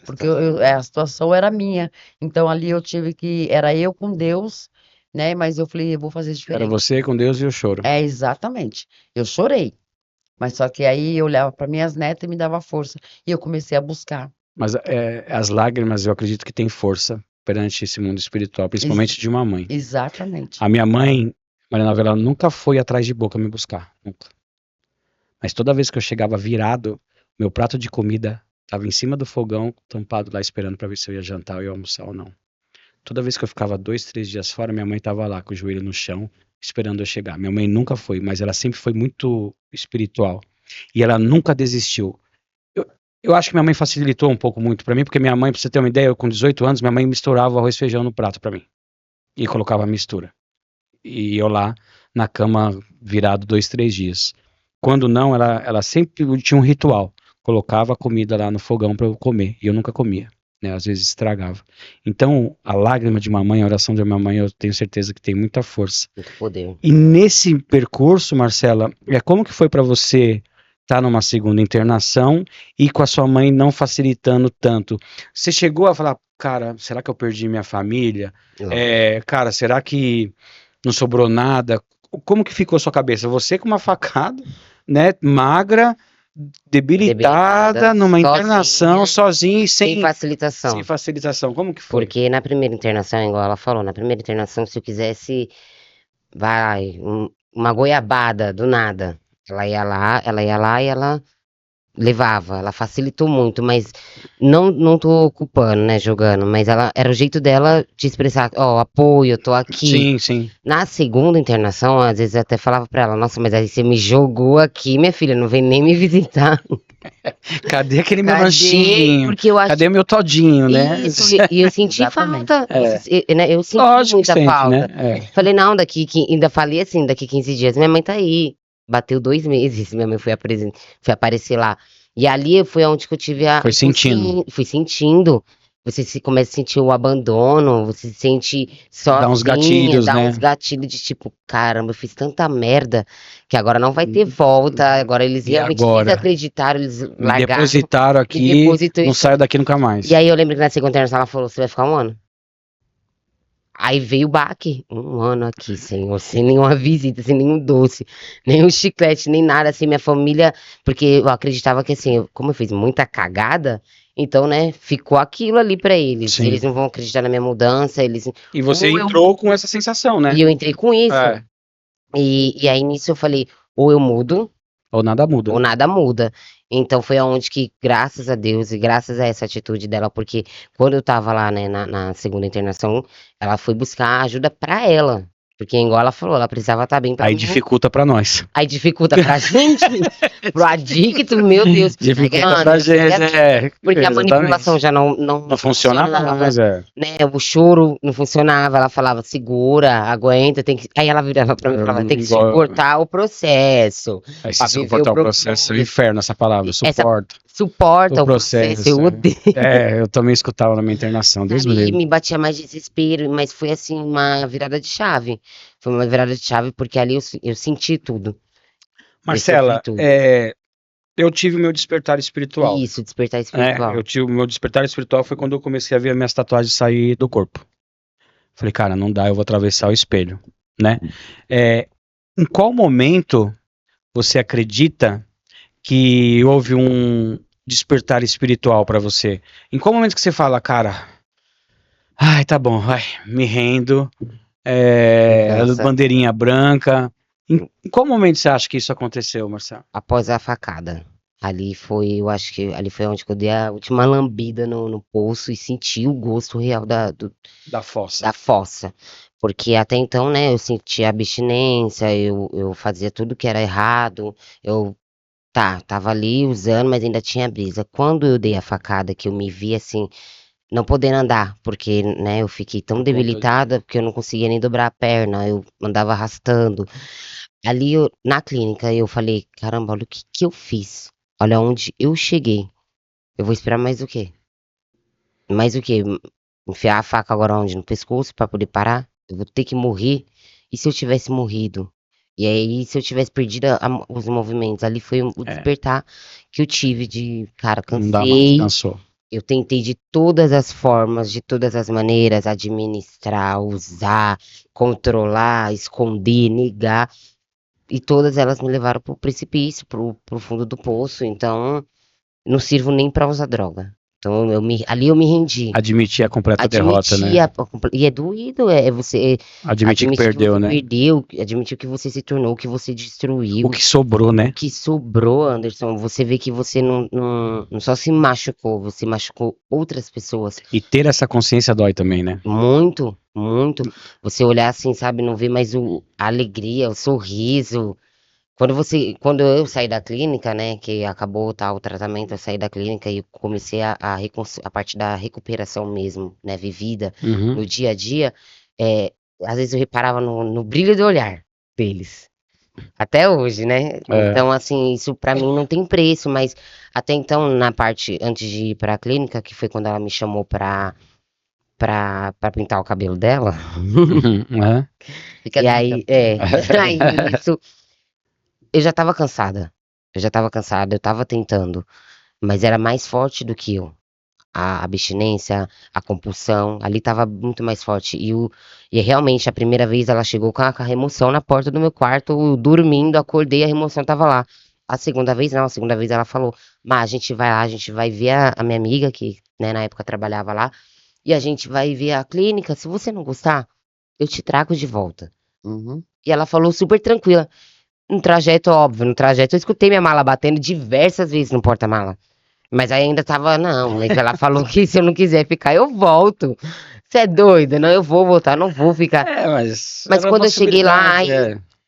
porque a situação era minha, então ali eu tive que, era eu com Deus, né, mas eu falei, eu vou fazer Era diferente. você com Deus e o choro. Exatamente, eu chorei, mas só que aí eu olhava para minhas netas e me dava força, e eu comecei a buscar. Mas as lágrimas eu acredito que têm força perante esse mundo espiritual, Ex- principalmente de uma mãe. Exatamente. A minha mãe, Maria Novela, ela nunca foi atrás de boca me buscar, nunca. Mas toda vez que eu chegava virado, meu prato de comida estava em cima do fogão, tampado lá esperando para ver se eu ia jantar ou ia almoçar ou não. Toda vez que eu ficava 2, 3 dias fora, minha mãe estava lá com o joelho no chão, esperando eu chegar. Minha mãe nunca foi, mas ela sempre foi muito espiritual. E ela nunca desistiu. Eu acho que minha mãe facilitou um pouco muito para mim, porque minha mãe, pra você ter uma ideia, eu com 18 anos, minha mãe misturava o arroz e feijão no prato para mim. E colocava a mistura. E eu lá na cama virado 2, 3 dias. Quando não, ela sempre tinha um ritual. Colocava a comida lá no fogão para eu comer. E eu nunca comia. Né? Às vezes estragava. Então, a lágrima de mamãe, a oração de mamãe, eu tenho certeza que tem muita força. Muito poder. E nesse percurso, Marcela, como que foi para você estar numa segunda internação e com a sua mãe não facilitando tanto? Você chegou a falar, cara, será que eu perdi minha família? Não. Cara, será que não sobrou nada? Como que ficou a sua cabeça? Você com uma facada, né, magra, debilitada, numa internação, sozinha e sem facilitação. sem facilitação. Como que foi? Porque na primeira internação, igual ela falou, na primeira internação, se eu quisesse, uma goiabada do nada, ela ia lá e ela levava, ela facilitou muito, mas não tô culpando, né, jogando, mas ela era o jeito dela de expressar, ó, apoio, eu tô aqui. Sim, sim. Na segunda internação, às vezes eu até falava pra ela, nossa, mas aí você me jogou aqui, minha filha, não vem nem me visitar. Cadê aquele meu lanchinho? Porque eu acho Cadê meu todinho, né? isso, e eu senti Exatamente. falta, né, eu senti Lógico que muita sente, falta. né? Falei, não, ainda falei assim, daqui 15 dias, minha mãe tá aí. Bateu 2 meses, minha mãe foi aparecer lá. E ali foi onde que eu tive Foi sentindo. Fui sentindo. Você começa a sentir o abandono, você se sente sozinha, Dá uns gatilhos, dá né? uns gatilhos de tipo, caramba, eu fiz tanta merda que agora não vai ter volta. Agora eles E realmente agora? desacreditaram, eles Me largaram. depositaram aqui, não isso. saio daqui nunca mais. E aí eu lembro que na segunda internação ela falou, você vai ficar 1 ano. Aí veio o baque, 1 ano aqui, Senhor, sem nenhuma visita, sem nenhum doce, nenhum chiclete, nem nada, assim, minha família, porque eu acreditava que, assim, como eu fiz muita cagada, então, né, ficou aquilo ali pra eles. Sim. Eles não vão acreditar na minha mudança, eles... E você Ou eu- entrou com essa sensação, né? E eu entrei com isso. É. E aí, nisso, eu falei, ou eu mudo, Ou nada muda. ou nada muda. Então foi aonde que, graças a Deus e graças a essa atitude dela, porque quando eu tava lá, né, na segunda internação, ela foi buscar ajuda pra ela. Porque igual ela falou, ela precisava estar bem pra Aí mim. dificulta pra nós. Aí dificulta pra gente, pro adicto, meu Deus. Dificulta Ana, pra gente, porque a exatamente. manipulação já não Não funcionava mais, né? O choro não funcionava, ela falava, segura, aguenta, tem que... Aí ela virava pra mim e falava, tem que suportar o processo. Aí pra se viver suportar o processo. processo, é o inferno essa palavra, suporta. Suporta O o processo, eu odeio. Eu também escutava na minha internação, Deus me Sabe, e livre. me batia mais desespero, mas foi assim, uma virada de chave. Foi uma virada de chave, porque ali eu senti tudo. Marcela, sofri tudo. eu tive o meu despertar espiritual. Isso, despertar espiritual. Eu tive o meu despertar espiritual foi quando eu comecei a ver minhas tatuagens sair do corpo. Falei, cara, não dá, eu vou atravessar o espelho, né? Em qual momento você acredita que houve um despertar espiritual pra você? Em qual momento que você fala, cara, ai, tá bom, vai, me rendo, bandeirinha branca. Em qual momento você acha que isso aconteceu, Marcelo? Após a facada. Ali foi, eu acho que ali foi onde eu dei a última lambida no poço e senti o gosto real Da fossa. da fossa. Porque até então, né, eu sentia abstinência, eu fazia tudo que era errado, eu tava ali usando, mas ainda tinha brisa. Quando eu dei a facada, que eu me vi assim, não podendo andar, porque, né, eu fiquei tão debilitada, porque eu não conseguia nem dobrar a perna, eu andava arrastando. Ali na clínica eu falei, caramba, olha o que eu fiz, olha onde eu cheguei. Eu vou esperar mais o quê? Mais o quê? Enfiar a faca agora onde? No pescoço pra poder parar? Eu vou ter que morrer? E se eu tivesse morrido? E aí, se eu tivesse perdido os movimentos? Ali foi o despertar que eu tive de, cara, Não dá mais, cansei. cansou. Eu tentei de todas as formas, de todas as maneiras, administrar, usar, controlar, esconder, negar. E todas elas me levaram pro precipício, pro fundo do poço. Então, não sirvo nem pra usar droga. Então, ali eu me rendi. Admitir a completa derrota, né? E é doído, você Admitir que perdeu, você né? perdeu, admitir que você se tornou, que você destruiu. O que sobrou, né? O que sobrou, Anderson, você vê que você não só se machucou, você machucou outras pessoas. E ter essa consciência dói também, né? Muito, muito. Você olhar assim, sabe, não ver mais a alegria, o sorriso. Quando eu saí da clínica, né, que acabou o tratamento, eu saí da clínica e comecei a parte da recuperação mesmo, né, vivida no dia a dia, às vezes eu reparava no brilho do olhar deles. Até hoje, né? Então, assim, isso pra mim não tem preço, mas até então, na parte antes de ir pra clínica, que foi quando ela me chamou pra pintar o cabelo dela. Fica E aí, aí isso, eu já tava cansada. Eu tava tentando, mas era mais forte do que eu. A abstinência, a compulsão, ali tava muito mais forte. E realmente, a primeira vez ela chegou com a remoção na porta do meu quarto, eu dormindo, acordei, a remoção tava lá. A segunda vez não, a segunda vez ela falou, mas a gente vai lá, a gente vai ver a minha amiga, que, né, na época trabalhava lá, e a gente vai ver a clínica, se você não gostar, eu te trago de volta. E ela falou super tranquila. No trajeto, óbvio, no trajeto eu escutei minha mala batendo diversas vezes no porta-mala. Mas aí ainda tava, não, mas ela falou que se eu não quiser ficar, eu volto. Você é doida? Não, eu vou voltar, não vou ficar. Mas quando eu cheguei lá, aí,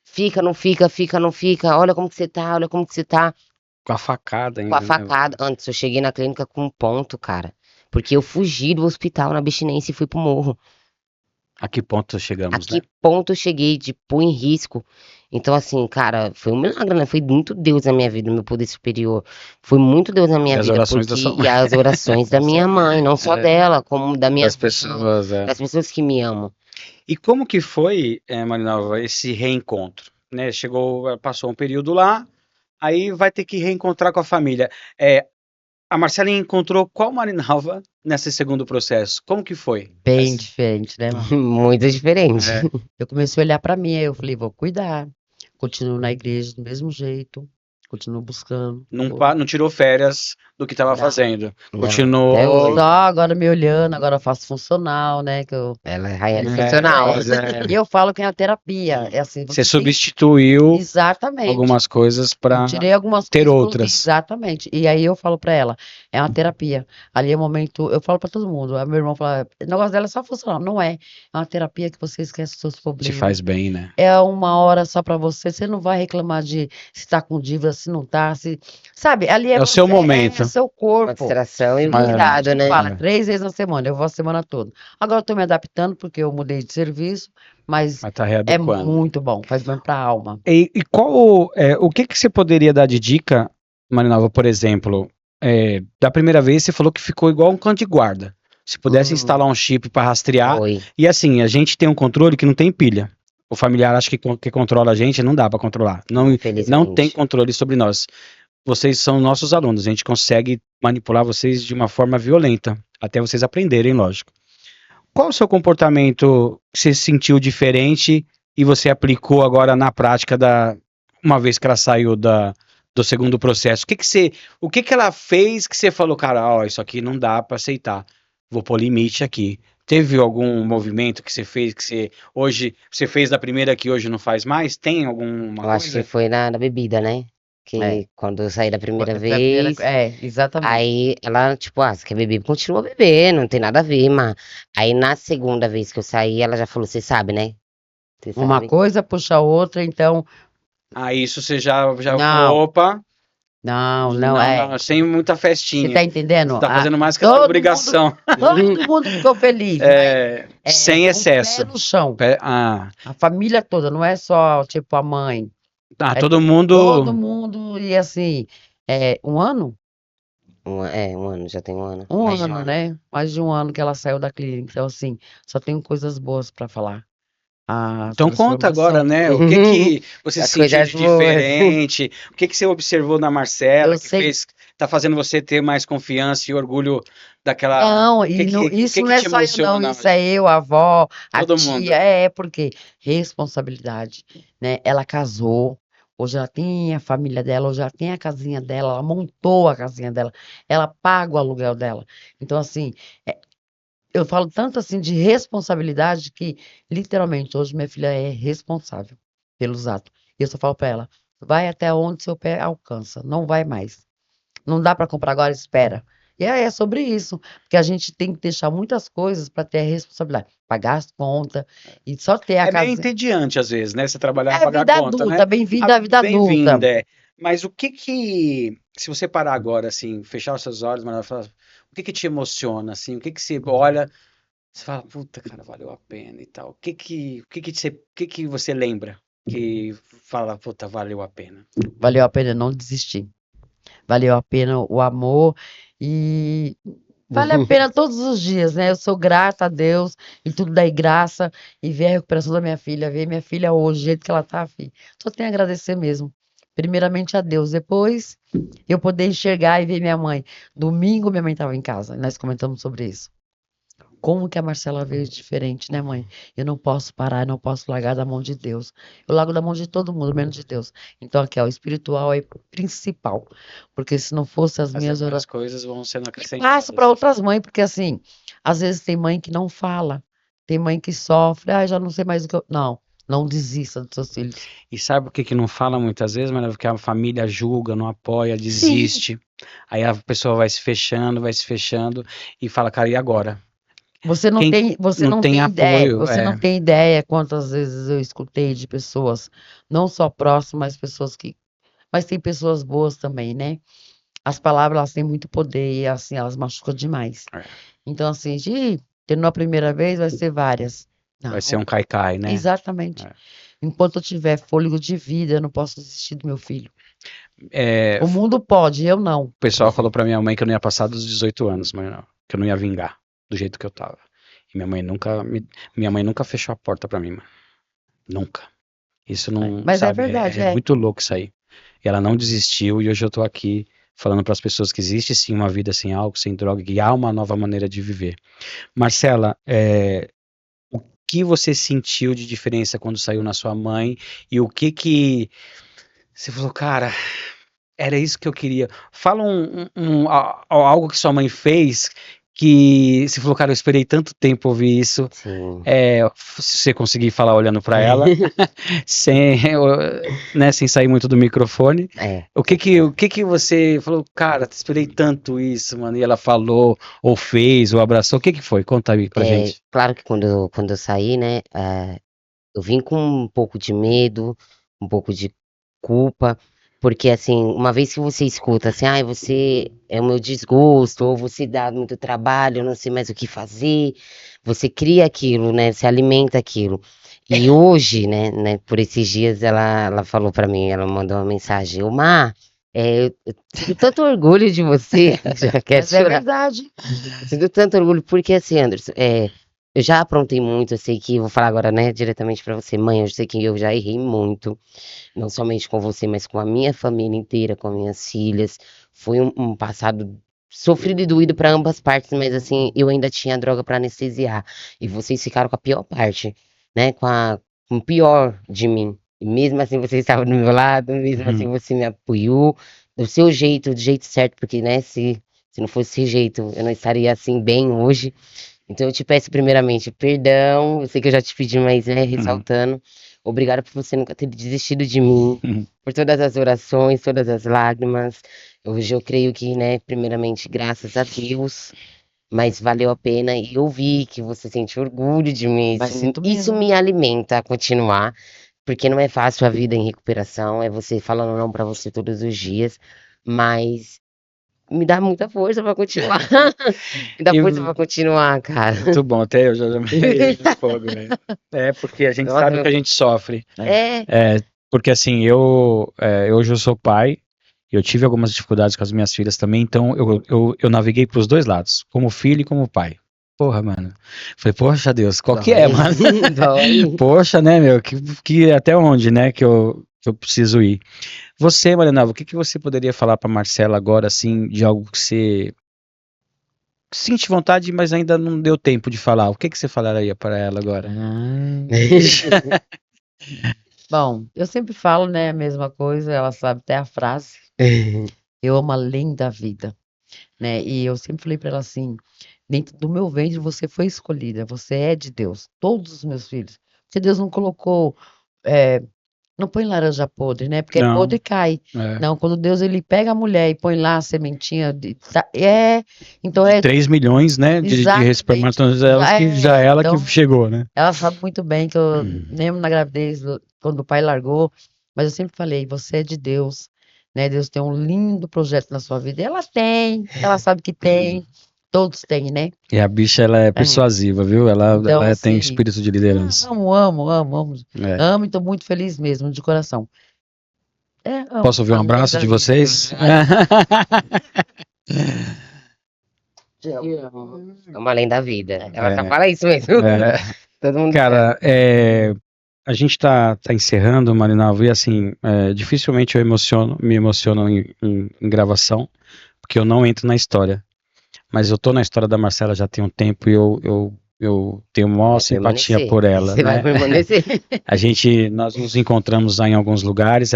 fica, não fica, fica, não fica, olha como que você tá, olha como que você tá. Com a facada ainda. Com a facada. Antes, eu cheguei na clínica com um ponto, cara. Porque eu fugi do hospital na abstinência e fui pro morro. A que ponto chegamos, A que ponto eu cheguei de pôr em risco. Então, assim, cara, foi um milagre, né? Foi muito Deus na minha vida, meu poder superior. Foi muito Deus na minha vida. E as orações da minha mãe, não só dela, como da minha das pessoas, das pessoas que me amam. E como que foi, Marinalva, esse reencontro? Né? Passou um período lá, aí vai ter que reencontrar com a família. A Marcela encontrou qual Marinalva nesse segundo processo? Como que foi? Bem diferente, né? Muito diferente. Eu comecei a olhar pra mim, aí eu falei, vou cuidar. Continuo na igreja do mesmo jeito, continuo buscando. Não tirou férias do que estava fazendo. Não, Continuou. Só agora me olhando, agora eu faço funcional, né? Ela é rainha funcional. E eu falo que é uma terapia. É assim, você substituiu exatamente algumas coisas para tirei algumas ter coisas, outras. Exatamente. E aí eu falo pra ela, é uma terapia. Ali é o momento, eu falo pra todo mundo. Aí meu irmão fala, o negócio dela é só funcional. Não é. É uma terapia que você esquece os seus problemas. Te faz bem, né? É uma hora só pra você. Você não vai reclamar de se tá com dívida, se não tá, sabe? Ali é o seu momento. É seu corpo. Uma distração e um cuidado, né? Fala 3 vezes na semana, eu vou a semana toda. Agora eu tô me adaptando porque eu mudei de serviço, mas tá readequando. É muito bom, faz bem pra alma. E qual, o que você poderia dar de dica, Marinalva, por exemplo, da primeira vez você falou que ficou igual um cão de guarda. Se pudesse instalar um chip para rastrear. E assim, a gente tem um controle que não tem pilha. O familiar acha que controla a gente, não dá para controlar. Não tem controle sobre nós. vocês são nossos alunos, a gente consegue manipular vocês de uma forma violenta, até vocês aprenderem, lógico. Qual o seu comportamento que você sentiu diferente e você aplicou agora na prática uma vez que ela saiu do segundo processo? O que ela fez que você falou, cara, ó, isso aqui não dá para aceitar, vou pôr limite aqui. Teve algum movimento que você fez que você fez da primeira que hoje não faz mais? Tem alguma Eu acho que coisa? foi na bebida, né? Que É. quando eu saí da primeira Foi a primeira- vez, exatamente. aí ela, tipo, você quer beber? Continua bebendo, não tem nada a ver, mas aí na segunda vez que eu saí, ela já falou, você sabe, né? Você Uma sabe? coisa puxa a outra, então, Isso você já não, opa, não, é. sem muita Você festinha. tá entendendo? Você tá fazendo mais que a sua Todo obrigação. mundo ficou feliz, mas Sem com o excesso. pé no chão. Ah, A família toda, não é só, tipo, a mãe. É todo todo mundo. mundo, e assim, um ano? Um ano, já tem um ano. Um Mais de um ano, ano. né? Mais de um ano que ela saiu da clínica. Então, assim, só tenho coisas boas para falar. A Então conta agora, transformação. né? O que você As sentiu coisas de boas. diferente? O que você observou na Marcela Eu que sei. tá fazendo você ter mais confiança e orgulho daquela. Não, O que e que, isso que não é te só eu, não. emociona? Isso é eu, a avó, a Todo mundo. tia. Porque responsabilidade, né? Ela casou. Hoje ela tem a família dela, hoje ela tem a casinha dela, ela montou a casinha dela, ela paga o aluguel dela. Então, assim, eu falo tanto assim de responsabilidade que, literalmente, hoje minha filha é responsável pelos atos. E eu só falo pra ela, vai até onde seu pé alcança, não vai mais. Não dá pra comprar agora, espera. E é sobre isso, porque a gente tem que deixar muitas coisas pra ter a responsabilidade, pagar as contas e só ter a É meio casa. entediante às vezes, né? Você trabalhar e É pagar vida a conta, né? adulta, bem-vinda à vida Bem-vinda, adulta. Mas se você parar agora, assim, fechar os seus olhos, mas falar, o que te emociona, assim? O que você olha, você fala, puta, cara, valeu a pena e tal. O que você lembra que fala, puta, valeu a pena? Valeu a pena não desistir. Valeu a pena o amor e vale a pena todos os dias, né? Eu sou grata a Deus e tudo daí graça e ver a recuperação da minha filha, ver minha filha hoje, do jeito que ela tá, filho. Só tenho a agradecer mesmo. Primeiramente a Deus, depois eu poder enxergar e ver minha mãe. Domingo minha mãe estava em casa, e nós comentamos sobre isso. Como que a Marcela veio diferente, né, mãe? Eu não posso parar, eu não posso largar da mão de Deus. Eu largo da mão de todo mundo, menos de Deus. Então, aqui, ó, o espiritual é principal. Porque se não fosse as minhas As orações. coisas vão sendo E acrescentadas. passo para outras mães, porque assim, às vezes tem mãe que não fala, tem mãe que sofre, já não sei mais o que eu. Não desista dos seus filhos. E sabe por que não fala muitas vezes, mas porque a família julga, não apoia, desiste. Aí a pessoa vai se fechando e fala, cara, e agora? Você não tem ideia, apoio, você não tem ideia quantas vezes eu escutei de pessoas, não só próximas, mas pessoas que. Mas tem pessoas boas também, né? As palavras, elas têm muito poder e, assim, elas machucam demais. Então, assim, terminou a primeira vez, vai ser várias. Vai ser um cai-cai, né? Exatamente. Enquanto eu tiver fôlego de vida, eu não posso desistir do meu filho. O mundo pode, eu não. O pessoal falou pra minha mãe que eu não ia passar dos 18 anos, mas não, que eu não ia vingar do jeito que eu tava. E minha mãe nunca fechou a porta pra mim, mano. Nunca. Isso não, Mas sabe, é verdade, é muito louco isso aí. E ela não desistiu e hoje eu tô aqui falando para as pessoas que existe sim uma vida sem álcool, sem droga, que há uma nova maneira de viver. Marcela, o que você sentiu de diferença quando saiu na sua mãe e o que você falou, cara, era isso que eu queria. Fala algo que sua mãe fez que você falou, cara, eu esperei tanto tempo ouvir isso. Sim. Se você conseguir falar olhando para ela, sem sair muito do microfone. O que você falou, cara, esperei tanto isso, mano, e ela falou, ou fez, ou abraçou, o que foi? Conta aí pra gente. Claro que quando eu saí, né, eu vim com um pouco de medo, um pouco de culpa, porque assim, uma vez que você escuta assim, você é o meu desgosto, ou você dá muito trabalho, eu não sei mais o que fazer, você cria aquilo, né, você alimenta aquilo. E hoje, né, por esses dias ela falou pra mim, ela mandou uma mensagem, Mar, eu sinto tanto orgulho de você, já quer Mas é chorar. verdade. Sinto tanto orgulho, porque assim, Anderson, Eu já aprontei muito, eu sei que, vou falar agora, né, diretamente pra você, mãe, eu sei que eu já errei muito, não somente com você, mas com a minha família inteira, com minhas filhas. Foi um passado sofrido e doído pra ambas partes, mas assim, eu ainda tinha droga pra anestesiar. E vocês ficaram com a pior parte, né, com o pior de mim. E mesmo assim você estava do meu lado, mesmo assim Uhum. você me apoiou, do seu jeito, do jeito certo, porque, né, se não fosse esse jeito, eu não estaria assim bem hoje. Então eu te peço primeiramente perdão, eu sei que eu já te pedi, mas Uhum. ressaltando, obrigada por você nunca ter desistido de mim, Uhum. por todas as orações, todas as lágrimas. Hoje eu creio que, né, primeiramente, graças a Deus, mas valeu a pena e eu vi que você sente orgulho de mim. Mas Isso, sinto isso mesmo. me alimenta a continuar, porque não é fácil a vida em recuperação, é você falando não pra você todos os dias, mas me dá muita força pra continuar. Me dá E força pra continuar, cara. muito bom, até eu já me de fogo, né? É porque a gente Nossa, sabe o que a gente sofre. é. É, porque assim, hoje eu sou pai, eu tive algumas dificuldades com as minhas filhas também, então eu naveguei pros dois lados, como filho e como pai. Porra, mano. Falei, poxa Deus, qual que é, Dói. mano? Dói. Poxa, né, meu? Que até onde, né, que eu preciso ir? Você, Mariana, o que que você poderia falar pra Marcela agora, assim, de algo que você sente vontade, mas ainda não deu tempo de falar? O que que você falaria para ela agora? Ah. Bom, eu sempre falo, né, a mesma coisa, ela sabe até a frase. Eu amo além da vida, né? E eu sempre falei para ela assim: dentro do meu ventre você foi escolhida, você é de Deus, todos os meus filhos. Porque Deus não colocou, eh, não põe laranja podre, né? Porque é podre Não, e cai. é. Não, quando Deus ele pega a mulher e põe lá a sementinha então De é 3 milhões, né, de exatamente, espermatozoides que já ela que então chegou, né? ela sabe muito bem que eu Hum. lembro na gravidez, quando o pai largou, mas eu sempre falei, você é de Deus, né? Deus tem um lindo projeto na sua vida. E ela tem, ela sabe que tem, todos têm, né? E a bicha, ela é É. persuasiva, viu? Então, Ela tem assim, espírito de liderança. amo, amo, amo, amo. É. Amo e tô muito feliz mesmo, de coração. Posso Amo, ouvir um amo, além abraço da de vida. vocês? Te amo. É uma além da vida. Ela só É, fala isso mesmo. é. Todo mundo sabe. Cara, a gente tá encerrando, Marinalvo, e assim, dificilmente me emociono em gravação, porque eu não entro na história. Mas eu tô na história da Marcela já tem um tempo e eu tenho maior Vai simpatia permanecer. por ela, Você vai né? permanecer. Nós nos encontramos lá em alguns lugares.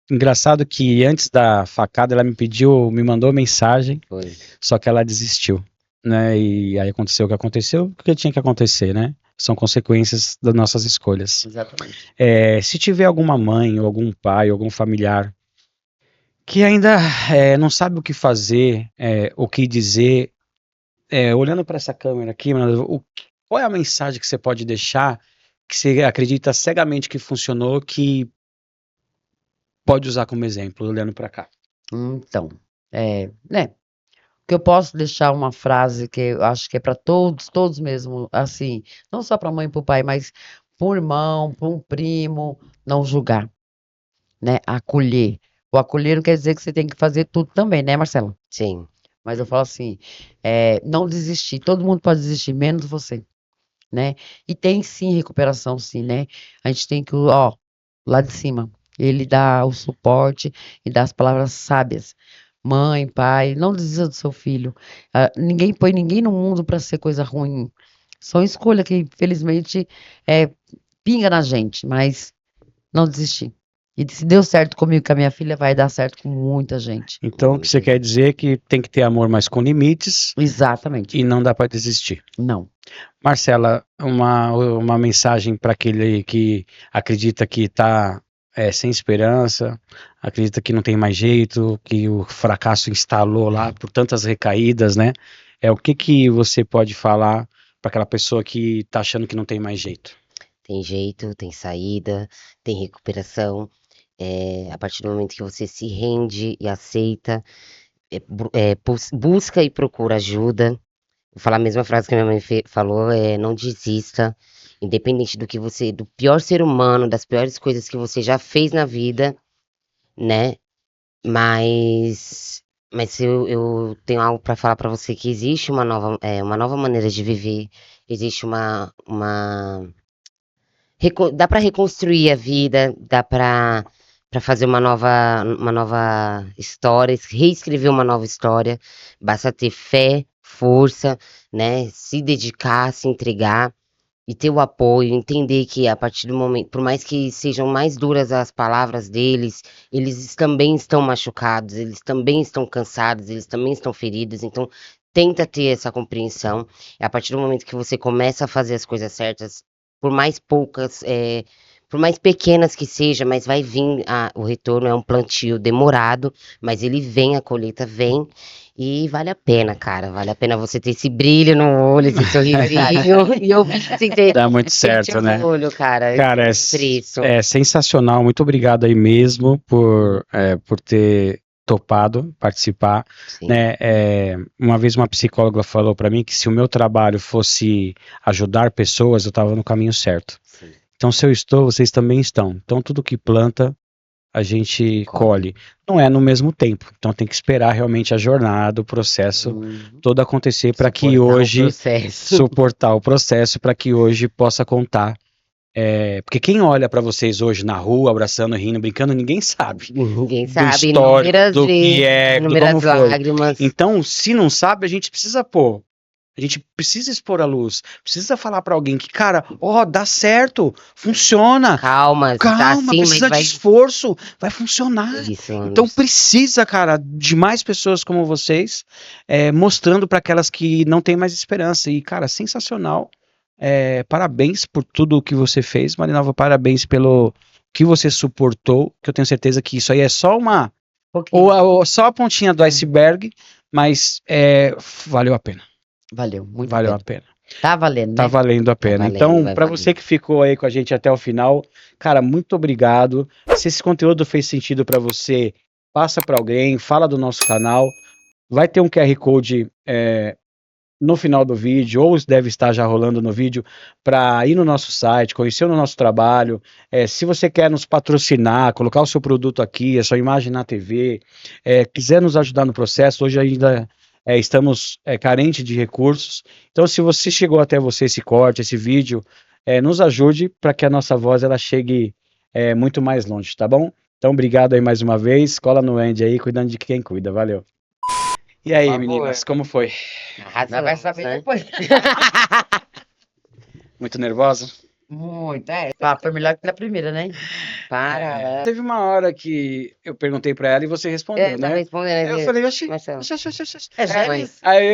Engraçado que antes da facada ela me mandou mensagem, Foi. só que ela desistiu, né? E aí aconteceu o que aconteceu, porque tinha que acontecer, né? São consequências das nossas escolhas. Exatamente. Se tiver alguma mãe, ou algum pai, ou algum familiar que ainda não sabe o que fazer, o que dizer, olhando para essa câmera aqui, mano, qual é a mensagem que você pode deixar que você acredita cegamente que funcionou, que pode usar como exemplo, olhando para cá? Então, né? Que eu posso deixar uma frase que eu acho que é para todos, todos mesmo, assim, não só para a mãe e para o pai, mas para um irmão, para um primo, não julgar, né? Acolher. O acolher não quer dizer que você tem que fazer tudo também, né, Marcelo? Sim. Mas eu falo assim, não desistir. Todo mundo pode desistir, menos você, né? E tem sim recuperação, sim, né? A gente tem que, ó, lá de cima, ele dá o suporte e dá as palavras sábias. Mãe, pai, não desista do seu filho. Ninguém põe ninguém no mundo para ser coisa ruim. São escolha que, infelizmente, pinga na gente, mas não desistir. E se deu certo comigo, com a minha filha, vai dar certo com muita gente. Então, o que você quer dizer é que tem que ter amor, mas com limites, Exatamente. e não dá para desistir. Não. Marcela, uma mensagem para aquele que acredita que está sem esperança, acredita que não tem mais jeito, que o fracasso instalou lá por tantas recaídas, né? O que que você pode falar para aquela pessoa que está achando que não tem mais jeito? Tem jeito, tem saída, tem recuperação. A partir do momento que você se rende e aceita, busca e procura ajuda. Vou falar a mesma frase que a minha mãe falou, não desista. Independente do pior ser humano, das piores coisas que você já fez na vida, né? Mas Mas eu tenho algo para falar para você, que existe uma nova maneira de viver, existe dá para reconstruir a vida, dá para fazer uma nova história, reescrever uma nova história. Basta ter fé, força, né? Se dedicar, se entregar e ter o apoio, entender que a partir do momento, por mais que sejam mais duras as palavras deles, eles também estão machucados, eles também estão cansados, eles também estão feridos, então tenta ter essa compreensão. E a partir do momento que você começa a fazer as coisas certas, por mais poucas, por mais pequenas que seja, mas vai vir o retorno, é um plantio demorado, mas ele vem, a colheita vem. E vale a pena, cara. Vale a pena você ter esse brilho no olho, esse sorrisinho. E eu assim, ter Dá muito certo, né? olho, cara. Cara, é sensacional. Muito obrigado aí mesmo por ter topado participar, Sim. né? Uma vez uma psicóloga falou para mim que se o meu trabalho fosse ajudar pessoas, eu estava no caminho certo. Sim. Então, se eu estou, vocês também estão. Então, tudo que planta, a gente colhe. Não é no mesmo tempo. Então, tem que esperar realmente a jornada, o processo todo acontecer para que hoje suportar o processo, para que hoje possa contar. Porque quem olha para vocês hoje na rua, abraçando, rindo, brincando, ninguém sabe. Ninguém Do sabe. histórico, Inúmeras do que vezes, é, do inúmeras como foi. lágrimas. Então, se não sabe, a gente precisa pôr. A gente precisa expor a luz. Precisa falar para alguém que, cara, dá certo, funciona. Calma, tá assim, Precisa mas vai... de esforço, vai funcionar. Isso, Então precisa, cara, de mais pessoas como vocês, mostrando para aquelas que não têm mais esperança. E, cara, sensacional. Parabéns por tudo o que você fez, Marinalva. Parabéns pelo que você suportou, que eu tenho certeza que isso aí é só só a pontinha do iceberg, mas valeu a pena. Valeu, muito Valeu bem. a pena. Tá valendo, Tá né? valendo a pena. valendo, Então, vai para valendo. você que ficou aí com a gente até o final, cara, muito obrigado. Se esse conteúdo fez sentido para você, passa para alguém, fala do nosso canal. Vai ter um QR Code no final do vídeo, ou deve estar já rolando no vídeo, para ir no nosso site, conhecer o nosso trabalho. Se você quer nos patrocinar, colocar o seu produto aqui, a sua imagem na TV, quiser nos ajudar no processo, hoje ainda estamos carentes de recursos. Então, se você chegou até esse corte, esse vídeo, nos ajude para que a nossa voz ela chegue muito mais longe, tá bom? Então, obrigado aí mais uma vez. Cola no Andy aí, cuidando de quem cuida. Valeu. E aí, meninas, como foi? Nós vai saber depois. Muito nervosa? Muito, foi melhor que na primeira, né? Teve uma hora que eu perguntei pra ela e você respondeu, Tá né? respondendo. Eu falei, oxi. Marcelo. Sério? Aí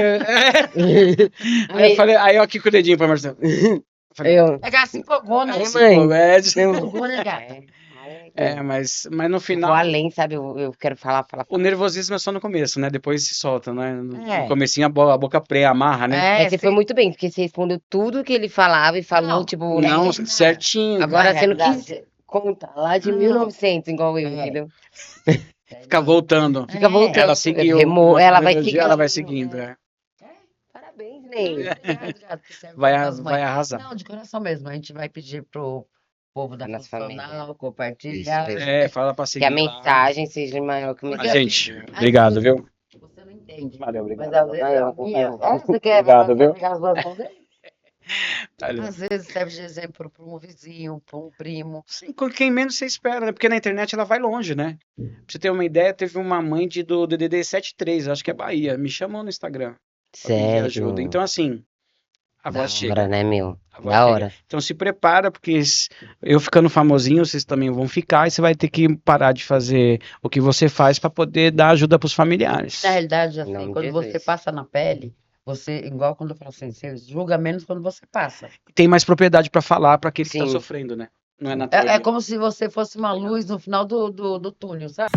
eu falei, aí eu aqui com o dedinho pra Marcelo. É que ela se empolgou, né? Se empolgou, Empolgou, né, gata? mas no Eu final. vou além, sabe? Eu quero falar. O nervosismo é só no começo, né? Depois se solta, né? No É. comecinho a boca amarra, né? Mas você foi muito bem, porque você respondeu tudo que ele falava e falou, Não, tipo... Não, certinho. Agora Na você não realidade, quis contar lá de Não. 1900, igual eu, entendeu? Fica voltando. Fica voltando. Ela seguiu. Ela vai seguir. Ela vai seguindo, Parabéns, Ney. Vai arrasar. Não, de coração mesmo. A gente vai pedir pro povo da Nossa funcional família. compartilhar. Isso. Fala pra seguir Que a mensagem seja maior que o lá. mensagem. Gente, obrigado, viu? Você não entende. Valeu, Mas obrigado. você quer Obrigado, viu? pegar as duas mãos dele? Valeu. Às vezes serve de exemplo para um vizinho, para um primo. Sim, com quem menos você espera, né? Porque na internet ela vai longe, né? Pra você ter uma ideia, teve uma mãe do DDD 73, acho que é Bahia, me chamou no Instagram. pra pedir ajuda. Sério. Então, assim, a Da voz chega. hora, né, meu? A voz Da chega. hora. Então se prepara, porque eu ficando famosinho, vocês também vão ficar, e você vai ter que parar de fazer o que você faz para poder dar ajuda pros familiares. Na realidade, assim, Nome de quando você Jesus. passa na pele, você, igual quando eu falo assim, você julga menos quando você passa. Tem mais propriedade para falar para aquele que tá Sim. sofrendo, né? Não é na É teoria. como se você fosse uma luz no final do túnel, sabe?